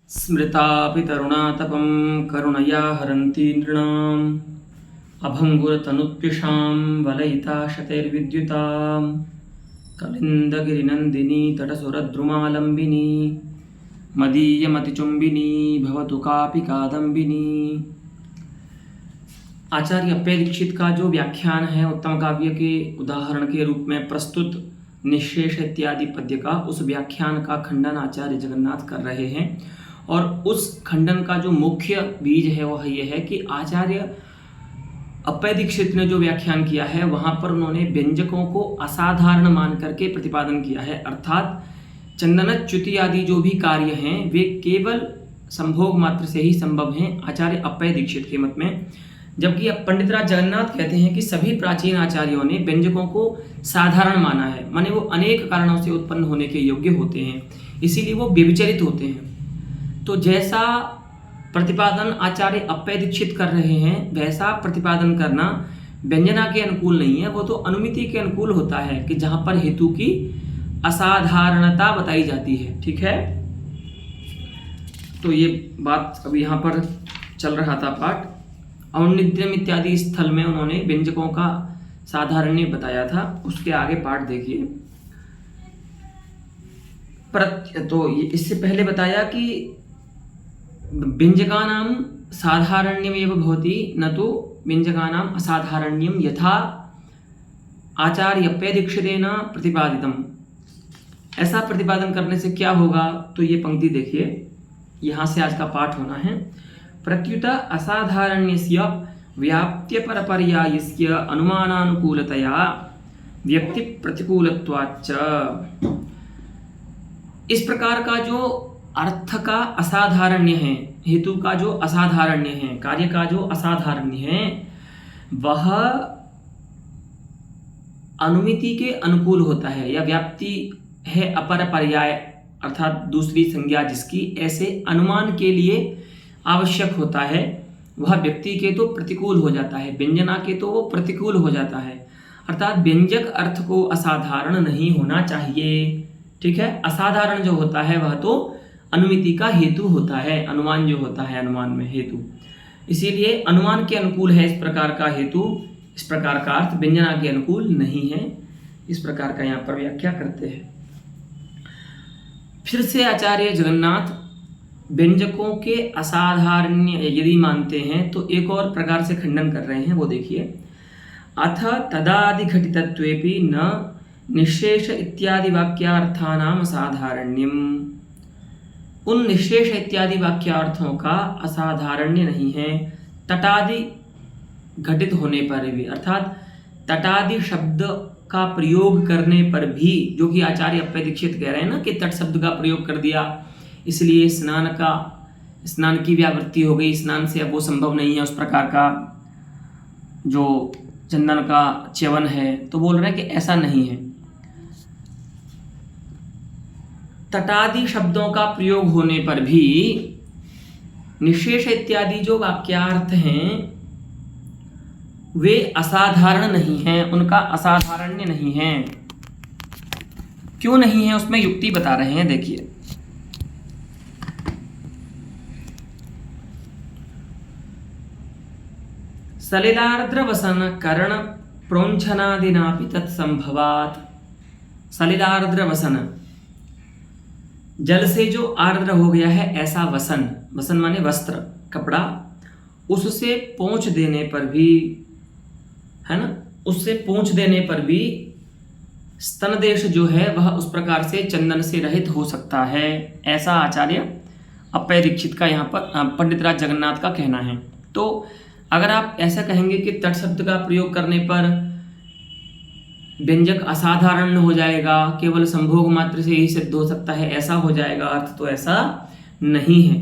स्मृतापि तरुणातपं करुणया हरन्ति नृणाम् अभङ्गुरतनुत्विषां वलयिता शतैर्विद्युतां कलिन्दगिरिनन्दिनी तटसुरद्रुमालम्बिनी मदीयमतिचुम्बिनी भवतु कापि कादम्बिनी। आचार्य अप्पय दीक्षित का जो व्याख्यान है उत्तम काव्य के उदाहरण के रूप में प्रस्तुत निःशेष इत्यादि पद्य का, उस व्याख्यान का खंडन आचार्य जगन्नाथ कर रहे हैं। और उस खंडन का जो मुख्य बीज है वह यह है कि आचार्य अप्पय दीक्षित ने जो व्याख्यान किया है वहाँ पर उन्होंने व्यंजकों को असाधारण मान करके प्रतिपादन किया है, अर्थात चंदनच्युति आदि जो भी कार्य हैं वे केवल संभोग मात्र से ही संभव हैं आचार्य अप्पय दीक्षित के मत में। जबकि पंडितराज जगन्नाथ कहते हैं कि सभी प्राचीन आचार्यों ने व्यंजकों को साधारण माना है, माने वो अनेक कारणों से उत्पन्न होने के योग्य होते हैं, इसीलिए वो व्यभिचरित होते हैं। तो जैसा प्रतिपादन आचार्य अप्पय दीक्षित कर रहे हैं वैसा प्रतिपादन करना व्यंजना के अनुकूल नहीं है, वो तो अनुमिति के अनुकूल होता है कि जहां पर हेतु की असाधारणता बताई जाती है। ठीक है, तो ये बात अभी यहाँ पर चल रहा था पाठ। औन्निद्यम इत्यादि स्थल में उन्होंने व्यंजकों का साधारण्य बताया था, उसके आगे पाठ देखिए। तो इससे पहले बताया कि व्यंजकानां साधारण्यमेव भवति न तो व्यंजकानां असाधारण्यम यथा आचार्य अप्पय दीक्षितेन प्रतिपादितम। ऐसा प्रतिपादन करने से क्या होगा, तो ये पंक्ति देखिए, यहाँ से आज का पाठ होना है। प्रत्युत असाधारण्यस्य व्याप्त्यपरपर्यायस्य अनुमानानुकूलतया व्यक्ति प्रतिकूलत्वाच्च। इस प्रकार का जो अर्थ का असाधारण्य है, हेतु का जो असाधारण्य है, कार्य का जो असाधारण्य है, वह अनुमिति के अनुकूल होता है, या व्याप्ति है अपर पर्याय अर्थात दूसरी संज्ञा जिसकी ऐसे अनुमान के लिए आवश्यक होता है, वह व्यक्ति के तो प्रतिकूल हो जाता है, व्यंजना के तो वो प्रतिकूल हो जाता है। अर्थात व्यंजक अर्थ को असाधारण नहीं होना चाहिए। ठीक है, असाधारण जो होता है वह तो अनुमिति का हेतु होता है, अनुमान जो होता है अनुमान में हेतु, इसीलिए अनुमान के अनुकूल है इस प्रकार का हेतु, इस प्रकार का अर्थ व्यंजना के अनुकूल नहीं है। इस प्रकार का यहाँ पर व्याख्या करते हैं। फिर से आचार्य जगन्नाथ व्यंजकों के असाधारण्य यदि मानते हैं तो एक और प्रकार से खंडन कर रहे हैं, वो देखिए। अथ तदादि घटितत्वेपि न निःशेष इत्यादि वाक्यार्थानाम असाधारण्यम। उन निःशेष इत्यादि वाक्यार्थों का असाधारण्य नहीं है तटादि घटित होने पर भी, अर्थात तटादि शब्द का प्रयोग करने पर भी, जो कि आचार्य अप्पय दीक्षित कह रहे हैं ना कि तट शब्द का प्रयोग कर दिया इसलिए स्नान की व्यावृत्ति हो गई, स्नान से अब वो संभव नहीं है उस प्रकार का जो चंदन का च्यवन है, तो बोल रहे हैं कि ऐसा नहीं है। तटादि शब्दों का प्रयोग होने पर भी निःशेष इत्यादि जो वाक्यार्थ हैं वे असाधारण नहीं हैं, उनका असाधारण्य नहीं है। क्यों नहीं है उसमें युक्ति बता रहे हैं, देखिए। सलिलार्द्र वसन कर्ण प्रोंछनादिनापि तत्संभवात्। सलिलार्द्र वसन, जल से जो आर्द्र हो गया है ऐसा वसन, वसन माने वस्त्र कपड़ा, उससे पोंछ देने पर भी, है ना, उससे पोंछ देने पर भी स्तनदेश जो है वह उस प्रकार से चंदन से रहित हो सकता है, ऐसा आचार्य अप्पय दीक्षित का यहाँ पर पंडितराज जगन्नाथ का कहना है। तो अगर आप ऐसा कहेंगे कि तट शब्द का प्रयोग करने पर व्यंजक असाधारण हो जाएगा, केवल संभोग मात्र से ही सिद्ध हो सकता है, ऐसा हो जाएगा अर्थ, तो ऐसा नहीं है।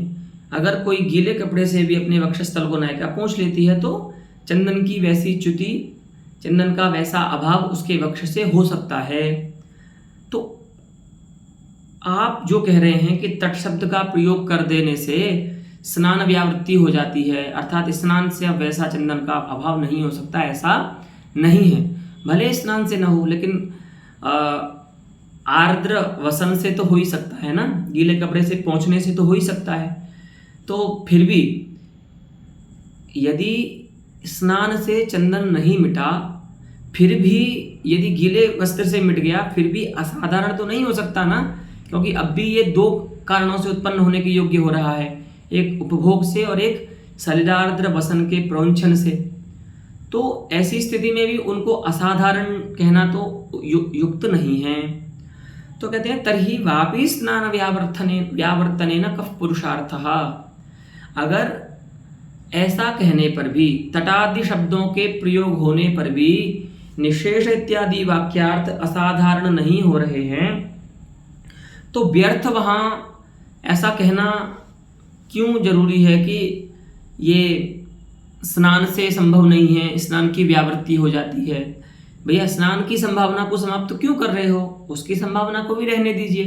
अगर कोई गीले कपड़े से भी अपने वक्षस्थल को नायिका पोंछ लेती है तो चंदन की वैसी च्युति, चंदन का वैसा अभाव उसके वक्ष से हो सकता है। तो आप जो कह रहे हैं कि तट शब्द का प्रयोग कर देने से स्नान व्यावृत्ति हो जाती है, अर्थात स्नान से अब वैसा चंदन का अभाव नहीं हो सकता, ऐसा नहीं है। भले स्नान से न हो, लेकिन आर्द्र वसन से तो हो ही सकता है ना, गीले कपड़े से पोंछने से तो हो ही सकता है। तो फिर भी यदि स्नान से चंदन नहीं मिटा, फिर भी यदि गीले वस्त्र से मिट गया, फिर भी असाधारण तो नहीं हो सकता ना, क्योंकि अब भी ये दो कारणों से उत्पन्न होने के योग्य हो रहा है, एक उपभोग से और एक सलिलार्द्र वसन के प्रोंछन से। तो ऐसी स्थिति में भी उनको असाधारण कहना तो युक्त नहीं है। तो कहते हैं तर्हि वापि स्नान व्यावर्तने न कफ पुरुषार्थः। अगर ऐसा कहने पर भी, तटादि शब्दों के प्रयोग होने पर भी निशेष इत्यादि वाक्यार्थ असाधारण नहीं हो रहे हैं, तो व्यर्थ वहाँ ऐसा कहना क्यों जरूरी है कि ये स्नान से संभव नहीं है, स्नान की व्यावृत्ति हो जाती है। भैया स्नान की संभावना को समाप्त क्यों कर रहे हो, उसकी संभावना को भी रहने दीजिए,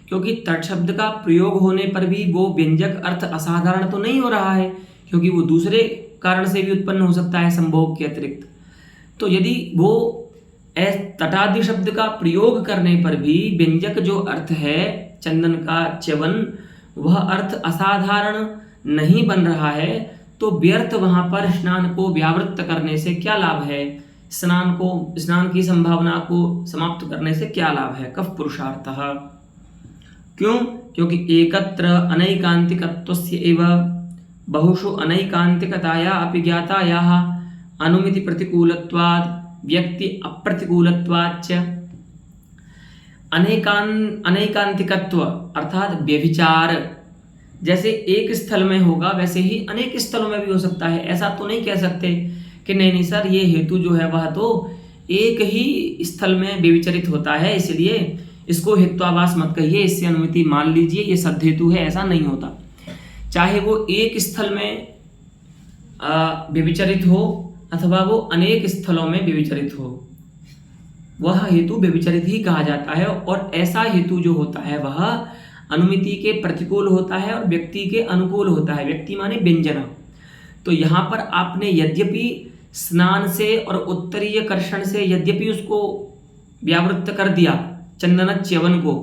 क्योंकि तट शब्द का प्रयोग होने पर भी वो व्यंजक अर्थ असाधारण तो नहीं हो रहा है, क्योंकि वो दूसरे कारण से भी उत्पन्न हो सकता है संभोग के अतिरिक्त। तो यदि वो तटादि शब्द का प्रयोग करने पर भी व्यंजक जो अर्थ है चंदन का च्यवन, वह अर्थ असाधारण नहीं बन रहा है, तो व्यर्थ वहां पर स्नान को व्यावृत्त करने से क्या लाभ है, स्नान की संभावना को समाप्त करने से क्या लाभ है। कफ पुरुषार्थः क्यों, क्योंकि एकत्र अनैकांतिकत्वस्य एव बहुषु अनैकांतिकताया अपि ज्ञातायाः अनुमिति प्रतिकूलत्वात् व्यक्ति अप्रतिकूलत्वाच्च। अनैकांतिकत्व अर्थात व्यभिचार जैसे एक स्थल में होगा वैसे ही अनेक स्थलों में भी हो सकता है। ऐसा तो नहीं कह सकते कि नहीं सर ये हेतु जो है वह तो एक ही स्थल में व्यभिचरित होता है, इसलिए इसको हेत्वाभास मत कहिए, इससे अनुमति मान लीजिए, ये सद हेतु है। ऐसा नहीं होता, चाहे वो एक स्थल में व्यभिचरित हो अथवा वो अनेक स्थलों में व्यभिचरित हो, वह हेतु व्यभिचरित ही कहा जाता है। और ऐसा हेतु जो होता है वह अनुमिति के प्रतिकूल होता है और व्यक्ति के अनुकूल होता है। व्यक्ति माने व्यंजना। तो यहाँ पर आपने यद्यपि स्नान से और उत्तरीय कर्षण से यद्यपि उसको व्यावृत्त कर दिया चंदन च्यवन को,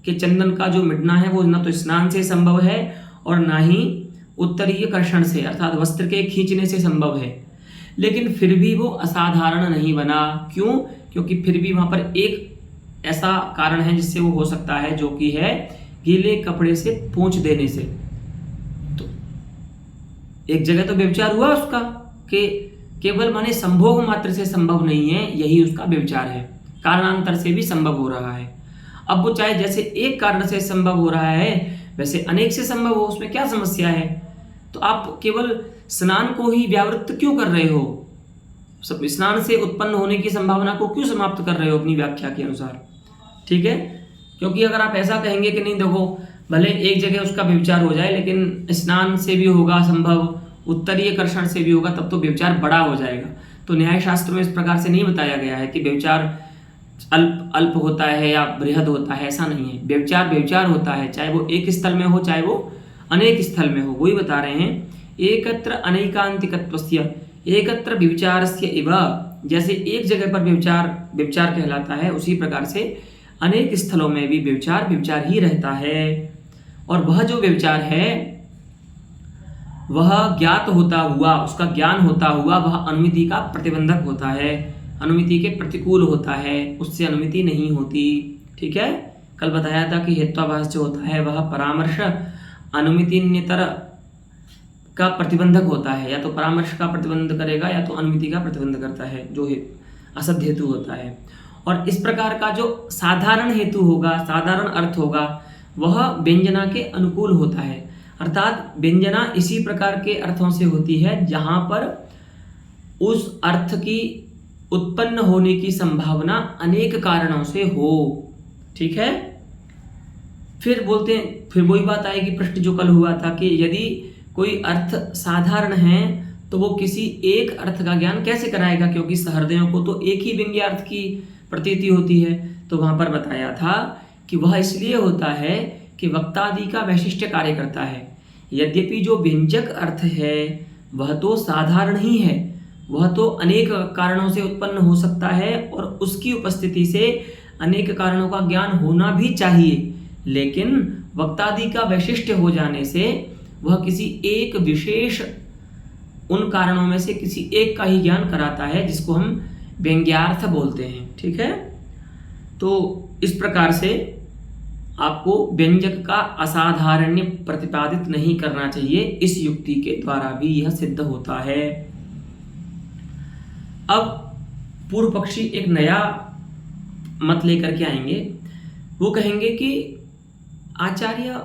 कि चंदन का जो मिटना है वो न तो स्नान से संभव है और ना ही उत्तरीय कर्षण से अर्थात वस्त्र के खींचने से संभव है, लेकिन फिर भी वो असाधारण नहीं बना। क्यों, क्योंकि फिर भी वहां पर एक ऐसा कारण है जिससे वो हो सकता है, जो कि है गीले कपड़े से पोंछ देने से। तो एक जगह तो व्यभिचार हुआ उसका कि केवल माने संभोग मात्र से संभव नहीं है, यही उसका व्यभिचार है, कारणांतर से भी संभव हो रहा है। अब वो चाहे जैसे एक कारण से संभव हो रहा है वैसे अनेक से संभव हो, उसमें क्या समस्या है। तो आप केवल स्नान को ही व्यावृत्त क्यों कर रहे हो, स्नान से उत्पन्न होने की संभावना को क्यों समाप्त कर रहे हो अपनी व्याख्या के अनुसार। ठीक है, क्योंकि अगर आप ऐसा कहेंगे कि नहीं देखो भले एक जगह उसका व्यभिचार हो जाए लेकिन स्नान से भी होगा संभव, उत्तरीय कर्षण से भी होगा, तब तो व्यभिचार बड़ा हो जाएगा। तो न्याय शास्त्र में इस प्रकार से नहीं बताया गया है कि व्यभिचार अल्प होता है या बृहद होता है, ऐसा नहीं है। व्यभिचार होता है, चाहे वो एक स्थल में हो चाहे वो अनेक स्थल में हो। वही बता रहे हैं एकत्र अनैकांतिकत्वस्य एकत्र व्यभिचारस्य इव, जैसे एक जगह पर व्यभिचार कहलाता है, उसी प्रकार से अनेक स्थलों में भी व्यभिचार ही रहता है। और वह जो व्यभिचार है वह ज्ञात होता हुआ, उसका ज्ञान होता हुआ वह अनुमिति का प्रतिबंधक होता है, अनुमिति के प्रतिकूल होता है, उससे अनुमिति नहीं होती। ठीक है, कल बताया था कि हेत्वाभास जो होता है वह परामर्श अनुमितिन्यतर का प्रतिबंधक होता है, या तो परामर्श का प्रतिबंध करेगा या तो अनुमिति का प्रतिबंध करता है, जो असद हेतु होता है। और इस प्रकार का जो साधारण हेतु होगा, साधारण अर्थ होगा, वह व्यंजना के अनुकूल होता है। अर्थात व्यंजना इसी प्रकार के अर्थों से होती है जहां पर उस अर्थ की उत्पन्न होने की संभावना अनेक कारणों से हो। ठीक है, फिर बोलते हैं, फिर वही बात आएगी प्रश्न जो कल हुआ था कि यदि कोई अर्थ साधारण है तो वो किसी एक अर्थ का ज्ञान कैसे कराएगा, क्योंकि सहृदयों को तो एक ही व्यंग्यार्थ की प्रतीति होती है। तो वहां पर बताया था कि वह इसलिए होता है कि वक्तादि का वैशिष्ट्य कार्य करता है। यद्यपि जो व्यंजक अर्थ है वह तो साधारण ही है, वह तो अनेक कारणों से उत्पन्न हो सकता है और उसकी उपस्थिति से अनेक कारणों का ज्ञान होना भी चाहिए, लेकिन वक्तादि का वैशिष्ट्य हो जाने से वह किसी एक विशेष उन कारणों में से किसी एक का ही ज्ञान कराता है, जिसको हम व्यंग्यार्थ बोलते हैं। ठीक है, तो इस प्रकार से आपको व्यंजक का असाधारण्य प्रतिपादित नहीं करना चाहिए, इस युक्ति के द्वारा भी यह सिद्ध होता है। अब पूर्व पक्षी एक नया मत लेकर के आएंगे। वो कहेंगे कि आचार्य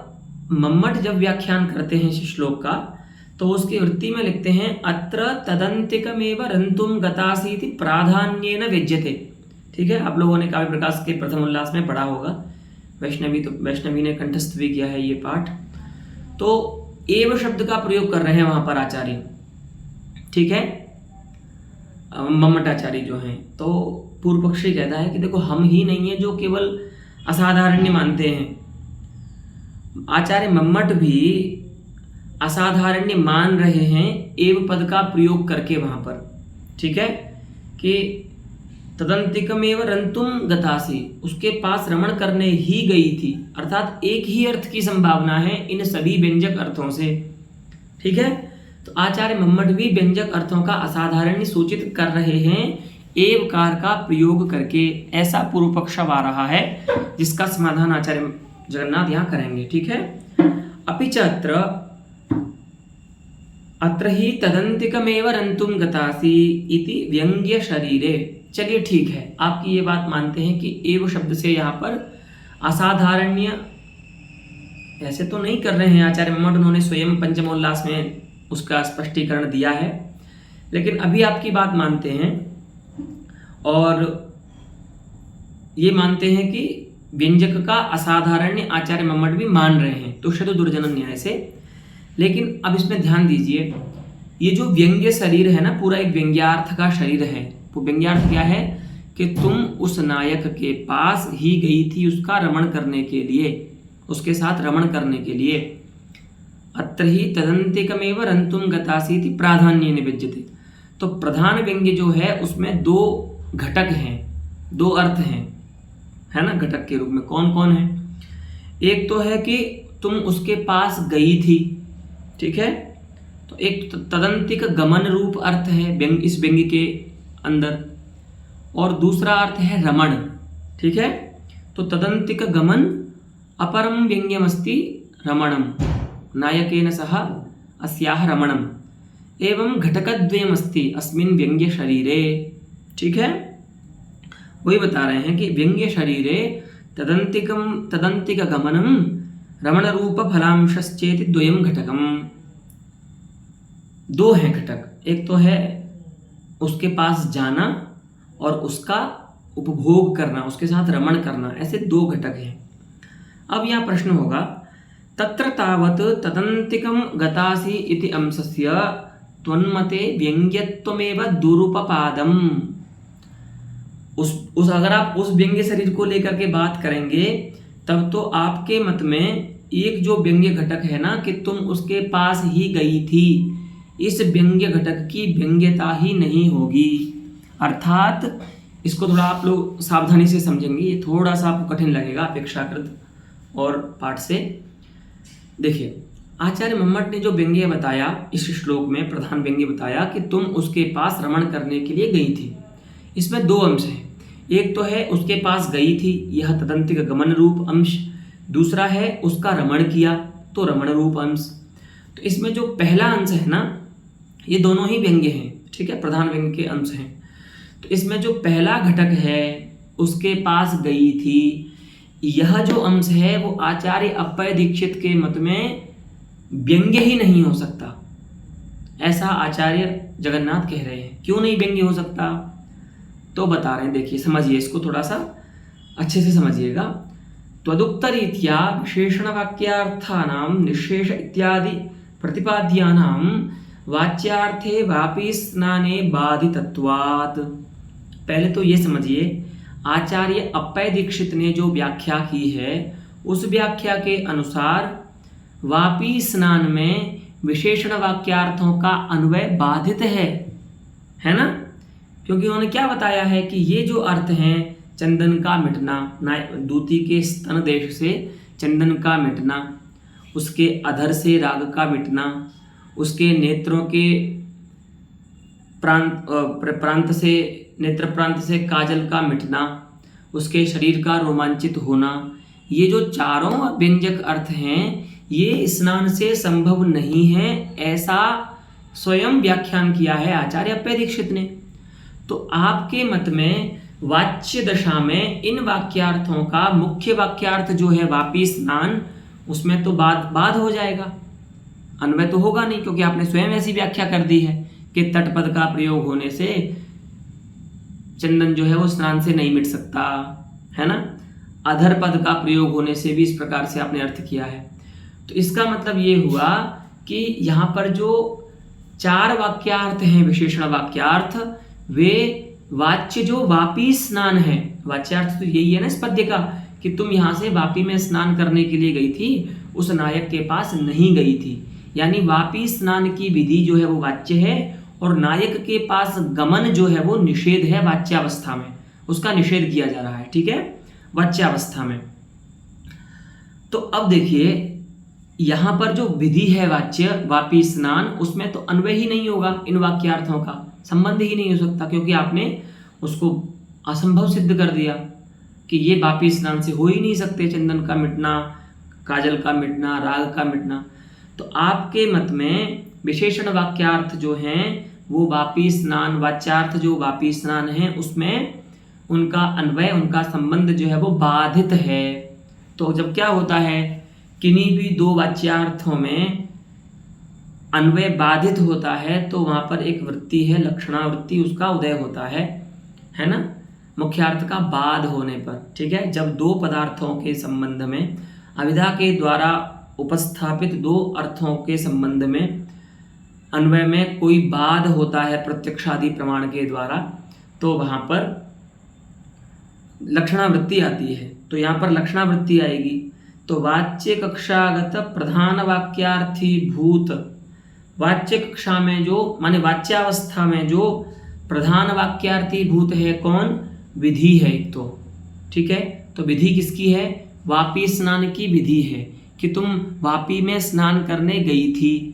मम्मट जब व्याख्यान करते हैं इस श्लोक का, तो उसकी वृत्ति में लिखते हैं अत्र तदंतिकमेव रंतुम गतासीति प्राधान्येन व्यज्यते। ठीक है, आप लोगों ने काव्य प्रकाश के प्रथम उल्लास में पढ़ा होगा, वैष्णवी ने कंठस्थ भी किया है ये पाठ। तो एव शब्द का प्रयोग कर रहे हैं वहां पर आचार्य। ठीक है, मम्मट आचार्य जो हैं, तो पूर्व पक्षी कहता है कि देखो हम ही नहीं है जो केवल असाधारण्य मानते हैं, आचार्य मम्मट भी असाधारण्य मान रहे हैं एव पद का प्रयोग करके वहां पर। ठीक है, कि तदंतिकमेव रंतुम गतासी, उसके पास रमण करने ही गई थी, अर्थात एक ही अर्थ की संभावना है इन सभी व्यंजक अर्थों से। ठीक है, तो आचार्य मम्मट भी व्यंजक अर्थों का असाधारण्य सूचित कर रहे हैं एवकार का प्रयोग करके। ऐसा पूर्व पक्ष आ रहा है, जिसका समाधान आचार्य जगन्नाथ यहाँ करेंगे। ठीक है, अपि च अत्र ही तदंतिकमेव रंतुम गतासी इति व्यंग्य शरीरे। चलिए ठीक है, आपकी ये बात मानते हैं कि एव शब्द से यहाँ पर असाधारण्य ऐसे तो नहीं कर रहे हैं आचार्य मम्मट, उन्होंने स्वयं पंचमोल्लास में उसका स्पष्टीकरण दिया है, लेकिन अभी आपकी बात मानते हैं और ये मानते हैं कि व्यंजक का असाधारण्य आचार्य मम्मट भी मान रहे हैं तुष्यतु दुर्जन न्याय से। लेकिन अब इसमें ध्यान दीजिए, ये जो व्यंग्य शरीर है ना, पूरा एक व्यंग्यार्थ का शरीर है। वो व्यंग्यार्थ क्या है कि तुम उस नायक के पास ही गई थी उसका रमण करने के लिए, उसके साथ रमण करने के लिए। अत्र ही तदंतिकमेव रंतुम गतासीति प्राधान्येन विद्यते। तो प्रधान व्यंग्य जो है उसमें दो घटक हैं, दो अर्थ हैं, है ना, घटक के रूप में। कौन कौन है? एक तो है कि तुम उसके पास गई थी। ठीक है, तो एक तदंतिक गमन रूप अर्थ है व्यंग, इस व्यंग्य के अंदर, और दूसरा अर्थ है रमण। ठीक है, तो तदंतिक गमन अपरम व्यंग्यमस्ति रमणम नायकेन सह अस्याह रमणम एवं घटकद्वयमस्ति अस्मिन् व्यंग्य शरीरे। ठीक है, वही बता रहे हैं कि व्यंग्य शरीरे तदंतिक गमनम रमण रूप फलांशश्चेति द्वयम घटकम। दो हैं घटक, एक तो है उसके पास जाना और उसका उपभोग करना, उसके साथ रमण करना, ऐसे दो घटक हैं। अब यह प्रश्न होगा, तत्र तावत् तदंतिकम गतासी इति अंशस्य त्वन्मते व्यंग्यत्वमेव दुरुपपादम। उस अगर आप उस व्यंग्य शरीर को लेकर के बात करेंगे, तब तो आपके मत में एक जो व्यंग्य घटक है ना, कि तुम उसके पास ही गई थी, इस व्यंग्य घटक की व्यंग्यता ही नहीं होगी। अर्थात इसको थोड़ा आप लोग सावधानी से समझेंगे, ये थोड़ा सा आपको कठिन लगेगा अपेक्षाकृत और पाठ से। देखिए, आचार्य मम्मट ने जो व्यंग्य बताया इस श्लोक में, प्रधान व्यंग्य बताया कि तुम उसके पास रमण करने के लिए गई थी। इसमें दो अंश हैं, एक तो है उसके पास गई थी, यह तदंतिक गमन रूप अंश, दूसरा है उसका रमण किया, तो रमण रूप अंश। तो इसमें जो पहला अंश है ना, ये दोनों ही व्यंग्य हैं। ठीक है, प्रधान व्यंग्य के अंश हैं। तो इसमें जो पहला घटक है उसके पास गई थी, यह जो अंश है वो आचार्य अप्पय दीक्षित के मत में व्यंग्य ही नहीं हो सकता, ऐसा आचार्य जगन्नाथ कह रहे हैं। क्यों नहीं व्यंग्य हो सकता, तो बता रहे हैं, देखिए समझिए, इसको थोड़ा सा अच्छे से समझिएगा। त्वदुक्तरीत्या विशेषण वाक्यार्थानां निःशेष इत्यादि प्रतिपाद्यानां वाच्यार्थे वापि स्नाने बाधितत्वात्। पहले तो ये समझिए, आचार्य अप्पय दीक्षित ने जो व्याख्या की है, उस व्याख्या के अनुसार वापी स्नान में विशेषण वाक्यार्थों का अन्वय बाधित है ना, क्योंकि उन्होंने क्या बताया है कि ये जो अर्थ हैं चंदन का मिटना, दूती के स्तन देश से चंदन का मिटना, उसके अधर से राग का मिटना, उसके नेत्रों के प्रांत से नेत्र प्रांत से काजल का मिटना, उसके शरीर का रोमांचित होना, ये जो चारों व्यंजक अर्थ हैं ये स्नान से संभव नहीं है, ऐसा स्वयं व्याख्यान किया है आचार्य अप्पय दीक्षित ने। तो आपके मत में वाच्य दशा में इन वाक्यार्थों का मुख्य वाक्यार्थ जो है वापी स्नान, उसमें तो बाद हो जाएगा, अन्वय तो होगा नहीं, क्योंकि आपने स्वयं ऐसी व्याख्या कर दी है कि तटपद का प्रयोग होने से चंदन जो है वो स्नान से नहीं मिट सकता, है ना। अधर पद का प्रयोग होने से भी इस प्रकार से आपने अर्थ किया है। तो इसका मतलब ये हुआ कि यहाँ पर जो 4 वाक्यार्थ हैं विशेषण वाक्यार्थ, वे वाच्य जो वापी स्नान है, वाच्यार्थ तो यही है ना इस पद्य का कि तुम यहाँ से वापी में स्नान करने के लिए गई थी, उस नायक के पास नहीं गई थी, यानी वापी स्नान की विधि जो है वो वाच्य है और नायक के पास गमन जो है वो निषेध है वाच्यावस्था में, उसका निषेध किया जा रहा है, ठीक है, वाच्यावस्था में। तो अब देखिए यहाँ पर जो विधि है वाच्य वापी स्नान, उसमें तो अन्वय ही नहीं होगा, इन वाक्यार्थों का संबंध ही नहीं हो सकता, क्योंकि आपने उसको असंभव सिद्ध कर दिया कि ये वापी स्नान से हो ही नहीं सकते, चंदन का मिटना, काजल का मिटना, राग का मिटना। तो आपके मत में विशेषण वाक्यार्थ जो हैं वो वापी स्नान, वाच्यार्थ जो वापी स्नान है उसमें उनका अन्वय, उनका संबंध जो है वो बाधित है। तो जब क्या होता है, किन्हीं भी 2 वाच्यार्थों में अन्वय बाधित होता है तो वहाँ पर एक वृत्ति है, लक्षणावृत्ति, उसका उदय होता है ना, मुख्यार्थ का बाद होने पर, ठीक है। जब 2 पदार्थों के संबंध में अभिधा के द्वारा उपस्थापित 2 अर्थों के संबंध में अन्वय में कोई बाध होता है प्रत्यक्षादि प्रमाण के द्वारा, तो वहाँ पर लक्षणावृत्ति आती है। तो यहाँ पर लक्षणावृत्ति आएगी तो वाच्य कक्षागत प्रधान वाक्यार्थी भूत, वाच्य कक्षा में जो माने वाच्यावस्था में जो प्रधान वाक्यार्थी भूत है कौन, विधि है एक तो, ठीक है। तो विधि किसकी है, वापी स्नान की विधि है कि तुम वापी में स्नान करने गई थी,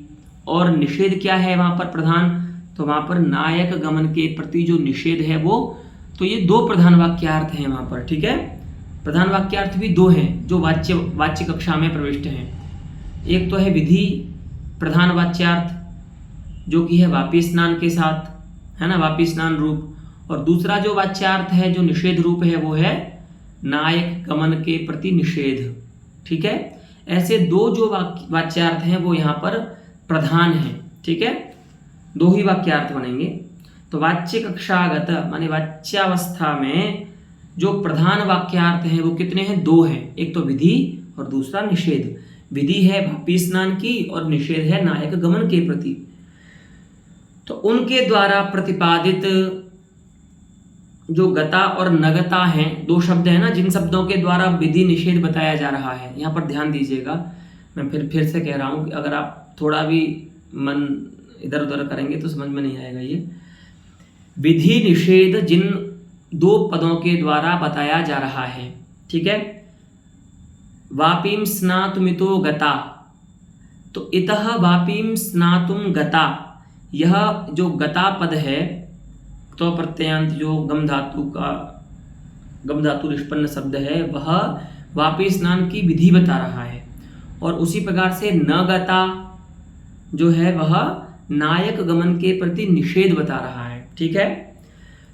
और निषेध क्या है वहाँ पर प्रधान, तो वहाँ पर नायक गमन के प्रति जो निषेध है वो, तो ये 2 प्रधान वाक्यार्थ हैं वहाँ पर, ठीक है। प्रधान वाक्यार्थ भी 2 हैं जो वाच्य कक्षा में प्रविष्ट हैं। एक तो है विधि प्रधान वाच्यार्थ जो कि है वापी स्नान के साथ, है ना, वापी स्नान रूप, और दूसरा जो वाच्यार्थ है जो निषेध रूप है वो है नायक गमन के प्रति निषेध, ठीक है। ऐसे 2 जो वाच्यार्थ हैं वो यहाँ पर प्रधान हैं, ठीक है, 2 ही वाक्यार्थ बनेंगे। तो वाच्य कक्षागत माने वाच्यावस्था में जो प्रधान वाक्यार्थ हैं वो कितने हैं, 2 हैं, एक तो विधि और दूसरा निषेध। विधि है वापी स्नान की और निषेध है नायक गमन के प्रति। तो उनके द्वारा प्रतिपादित जो गता और नगता हैं, 2 शब्द हैं ना जिन शब्दों के द्वारा विधि निषेध बताया जा रहा है, यहाँ पर ध्यान दीजिएगा। मैं फिर से कह रहा हूँ कि अगर आप थोड़ा भी मन इधर उधर करेंगे तो समझ में नहीं आएगा। ये विधि निषेध जिन 2 पदों के द्वारा बताया जा रहा है, ठीक है। वापीम स्नातुमितो गता, तो इतः वापीम स्नातुम गता, यह जो गता पद है तो प्रत्ययांत जो गम धातु निष्पन्न शब्द है वह वापी स्नान की विधि बता रहा है, और उसी प्रकार से न गता जो है वह नायक गमन के प्रति निषेध बता रहा है, ठीक है।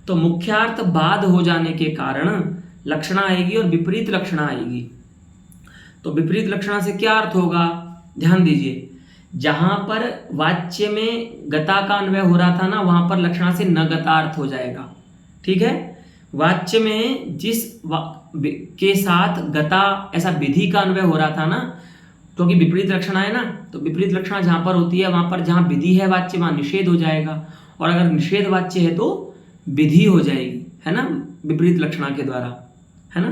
तो मुख्यार्थ बाद हो जाने के कारण लक्षणा आएगी और विपरीत लक्षणा आएगी। तो विपरीत लक्षणा से क्या अर्थ होगा, ध्यान दीजिए, जहां पर वाच्य में गता का अन्वय हो रहा था ना वहां पर लक्षणा से न गता अर्थ हो जाएगा, ठीक है। वाच्य में जिस के साथ गता ऐसा विधि का अन्वय हो रहा था ना, क्योंकि विपरीत लक्षणा है ना, तो विपरीत लक्षणा जहां पर होती है वहां पर जहां विधि है वाच्य वहां निषेध हो जाएगा, और अगर निषेध वाच्य है तो विधि हो जाएगी, है ना, विपरीत लक्षणा के द्वारा, है ना।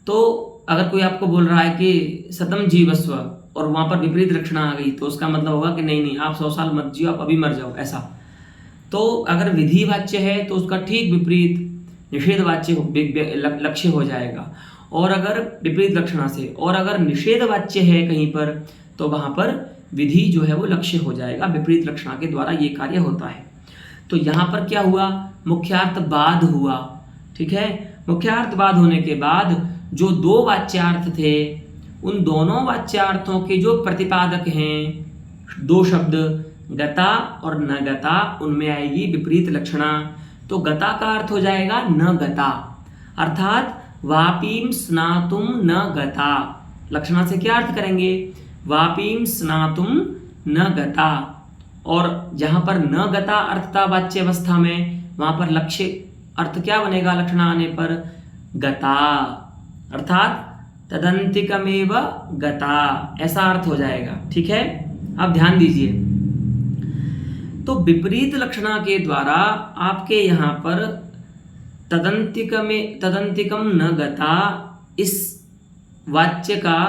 तो अगर कोई आपको बोल रहा है कि सतम जीवस्व और वहां पर विपरीत लक्षणा आ गई तो उसका मतलब होगा कि नहीं आप 100 साल मत जियो, आप अभी मर जाओ, ऐसा। तो अगर विधि वाच्य है तो उसका ठीक विपरीत, निषेधवाच्य लक्ष्य हो जाएगा। और अगर विपरीत लक्षणा से, और अगर निषेधवाच्य है कहीं पर, तो वहां पर विधि जो है वो लक्ष्य हो जाएगा। विपरीत लक्षणा के द्वारा ये कार्य होता है। तो यहाँ पर क्या हुआ, मुख्यार्थ बाद हुआ। ठीक है, मुख्यार्थ बाद होने के बाद जो दो वाच्यार्थ थे, उन दोनों वाच्यार्थों के जो प्रतिपादक हैं, दो शब्द गता और न गता, उनमें आएगी विपरीत लक्षणा। तो गता का अर्थ हो जाएगा न गता, अर्थात वापीम स्नातुम न गता। लक्षणा से क्या अर्थ करेंगे, वापीम स्नातुम न गता। और जहां पर न गता अर्थ था वाच्य अवस्था में, वहां पर लक्ष्य अर्थ क्या बनेगा लक्षणा आने पर, गता, अर्थात तदंतिकमेव गता, ऐसा अर्थ हो जाएगा। ठीक है, अब ध्यान दीजिए। तो विपरीत लक्षणा के द्वारा आपके यहाँ पर तदंतिकम न गता, इस वाच्य का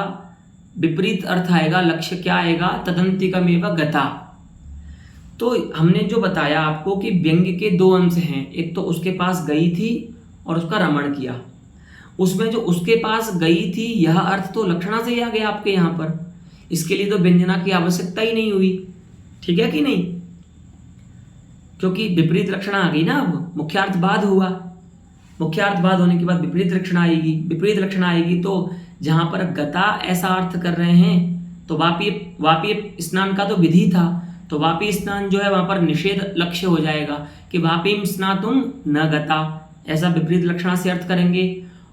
विपरीत अर्थ आएगा, लक्ष्य क्या आएगा, तदंतिकमेव गता। तो हमने जो बताया आपको कि व्यंग्य के दो अंश हैं, एक तो उसके पास गई थी और उसका रमण किया। उसमें जो उसके पास गई थी, यह अर्थ तो लक्षणा से ही आ गया आपके यहाँ पर, इसके लिए तो व्यंजना की आवश्यकता ही नहीं हुई। ठीक है कि नहीं, क्योंकि विपरीत लक्षणा आ गई ना। अब मुख्यार्थ बाद हुआ, मुख्यार्थ बाद होने के बाद विपरीत लक्षणा आएगी। विपरीत लक्षणा आएगी तो जहां पर गता ऐसा अर्थ कर रहे हैं, तो वापी स्नान का तो विधि था, तो वापी स्नान जो है वहां पर निषेध लक्ष्य हो जाएगा कि वापीम स्नातुम न गता, ऐसा विपरीत लक्षणा से अर्थ करेंगे।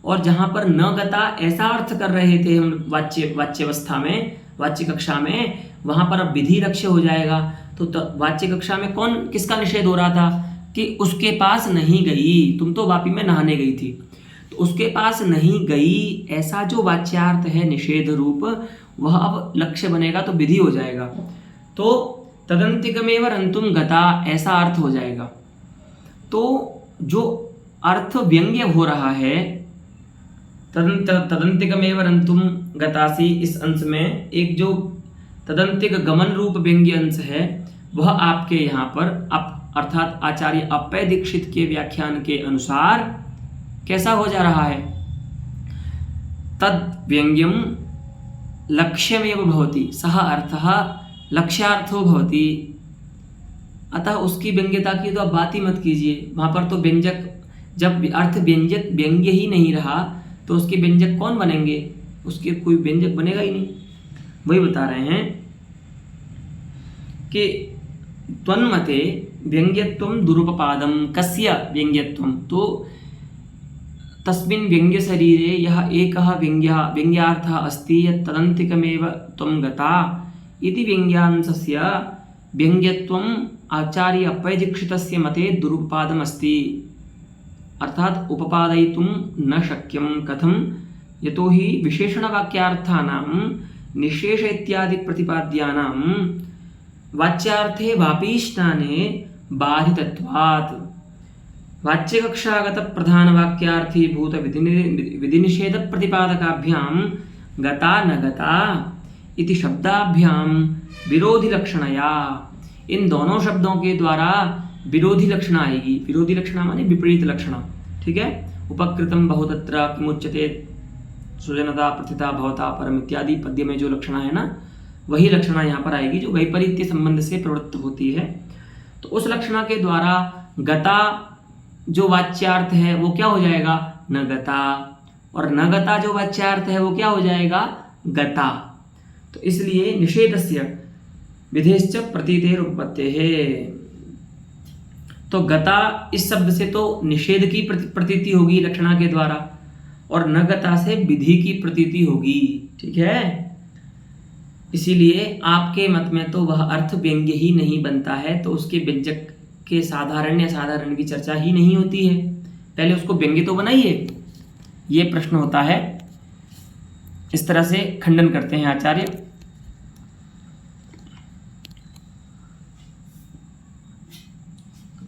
और जहां पर न गता ऐसा अर्थ कर रहे थे हम वाच्यवस्था में, वाच्य कक्षा में, वहां पर अब विधि लक्ष्य हो जाएगा। तो वाच्य कक्षा में कौन किसका निषेध हो रहा था कि उसके पास नहीं गई, तुम तो वापी में नहाने गई थी, तो उसके पास नहीं गई, ऐसा जो वाच्यार्थ है निषेध रूप, वह अब लक्ष्य बनेगा तो विधि हो जाएगा। तो तदंतिकमेव रंतुम गता, ऐसा अर्थ हो जाएगा। तो जो अर्थ व्यंग्य हो रहा है, तदंतिकमेव रंतुम गतासी, इस अंश में एक जो तदंतिक गमन रूप व्यंग्य अंश है, वह आपके यहाँ पर अर्थात आचार्य अप्पय दीक्षित के व्याख्यान के अनुसार कैसा हो जा रहा है, तद व्यंग्यम लक्ष्यमेव भवति, सह अर्थः लक्ष्यार्थो भवति। अतः उसकी व्यंग्यता की तो आप बात ही मत कीजिए। वहां पर तो व्यंजक, जब अर्थ व्यंजक व्यंग्य ही नहीं रहा तो उसके व्यंजक कौन बनेंगे, उसके कोई व्यंजक बनेगा ही नहीं। वही बता रहे हैं कि त्वन्मते व्यंग्यत्वं दुरुपपादम, कस्य व्यंग्यत्वं, तो तस्मिन् व्यंग्य शरीरे यह एकः व्यंग्यार्थः अस्ति यत् तदन्तिकमेव त्वं गता इति व्यंग्यांशस्य व्यंग्यत्वम् आचार्य अप्पय दीक्षितस्य मते दुरुपपादम् अस्ति, अर्थात उपपादयितुं न शक्यं। कथं, यतो हि विशेषणवाक्यार्थानां निशेष इत्यादि प्रतिपाद्यानां वाच्यार्थे वापीष्टाने बाधितत्वात् वाच्यकक्षागत प्रधानवाक्यार्थीभूत विधिनिषेध प्रतिपादकाभ्यां गता न गता इति शब्दाभ्यां विरोधी लक्षणया, इन दोनों शब्दों के द्वारा विरोधी लक्षण आएगी। विरोधी लक्षण माने विपरीत लक्षण। ठीक है, उपकृतम बहुतत्र किमुच्यते सुजनता प्रथिता भवता परम इत्यादि पद्य में जो लक्षण है ना, वही लक्षणा यहाँ पर आएगी जो वैपरीत्य संबंध से प्रवृत्त होती है। तो उस लक्षणा के द्वारा गता जो वाच्यार्थ है वो क्या हो जाएगा, न गता, और न गता जो वाच्यार्थ है वो क्या हो जाएगा, गता। तो इसलिए निषेधस्य विधेश्च प्रतीतेर उत्पत्तेः, तो गता इस शब्द से तो निषेध की प्रतीति होगी लक्षणा के द्वारा, और न गता से विधि की प्रतीति होगी। ठीक है, इसीलिए आपके मत में तो वह अर्थ व्यंग्य ही नहीं बनता है, तो उसके व्यंजक के साधारण असाधारण की चर्चा ही नहीं होती है। पहले उसको व्यंग्य तो बनाइए, ये प्रश्न होता है। इस तरह से खंडन करते हैं आचार्य।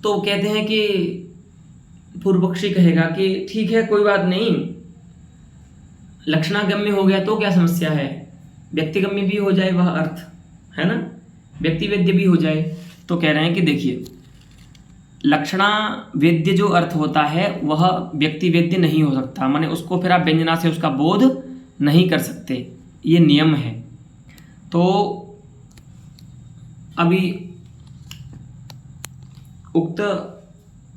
तो कहते हैं कि पूर्व पक्षी कहेगा कि ठीक है कोई बात नहीं, लक्षणागम्य हो गया तो क्या समस्या है, व्यक्तिगम्य भी हो जाए वह अर्थ, है ना, व्यक्तिवेद्य भी हो जाए। तो कह रहे हैं कि देखिए लक्षणा वेद्य जो अर्थ होता है वह व्यक्ति वेद्य नहीं हो सकता, माने उसको फिर आप व्यंजना से उसका बोध नहीं कर सकते, ये नियम है। तो अभी उक्त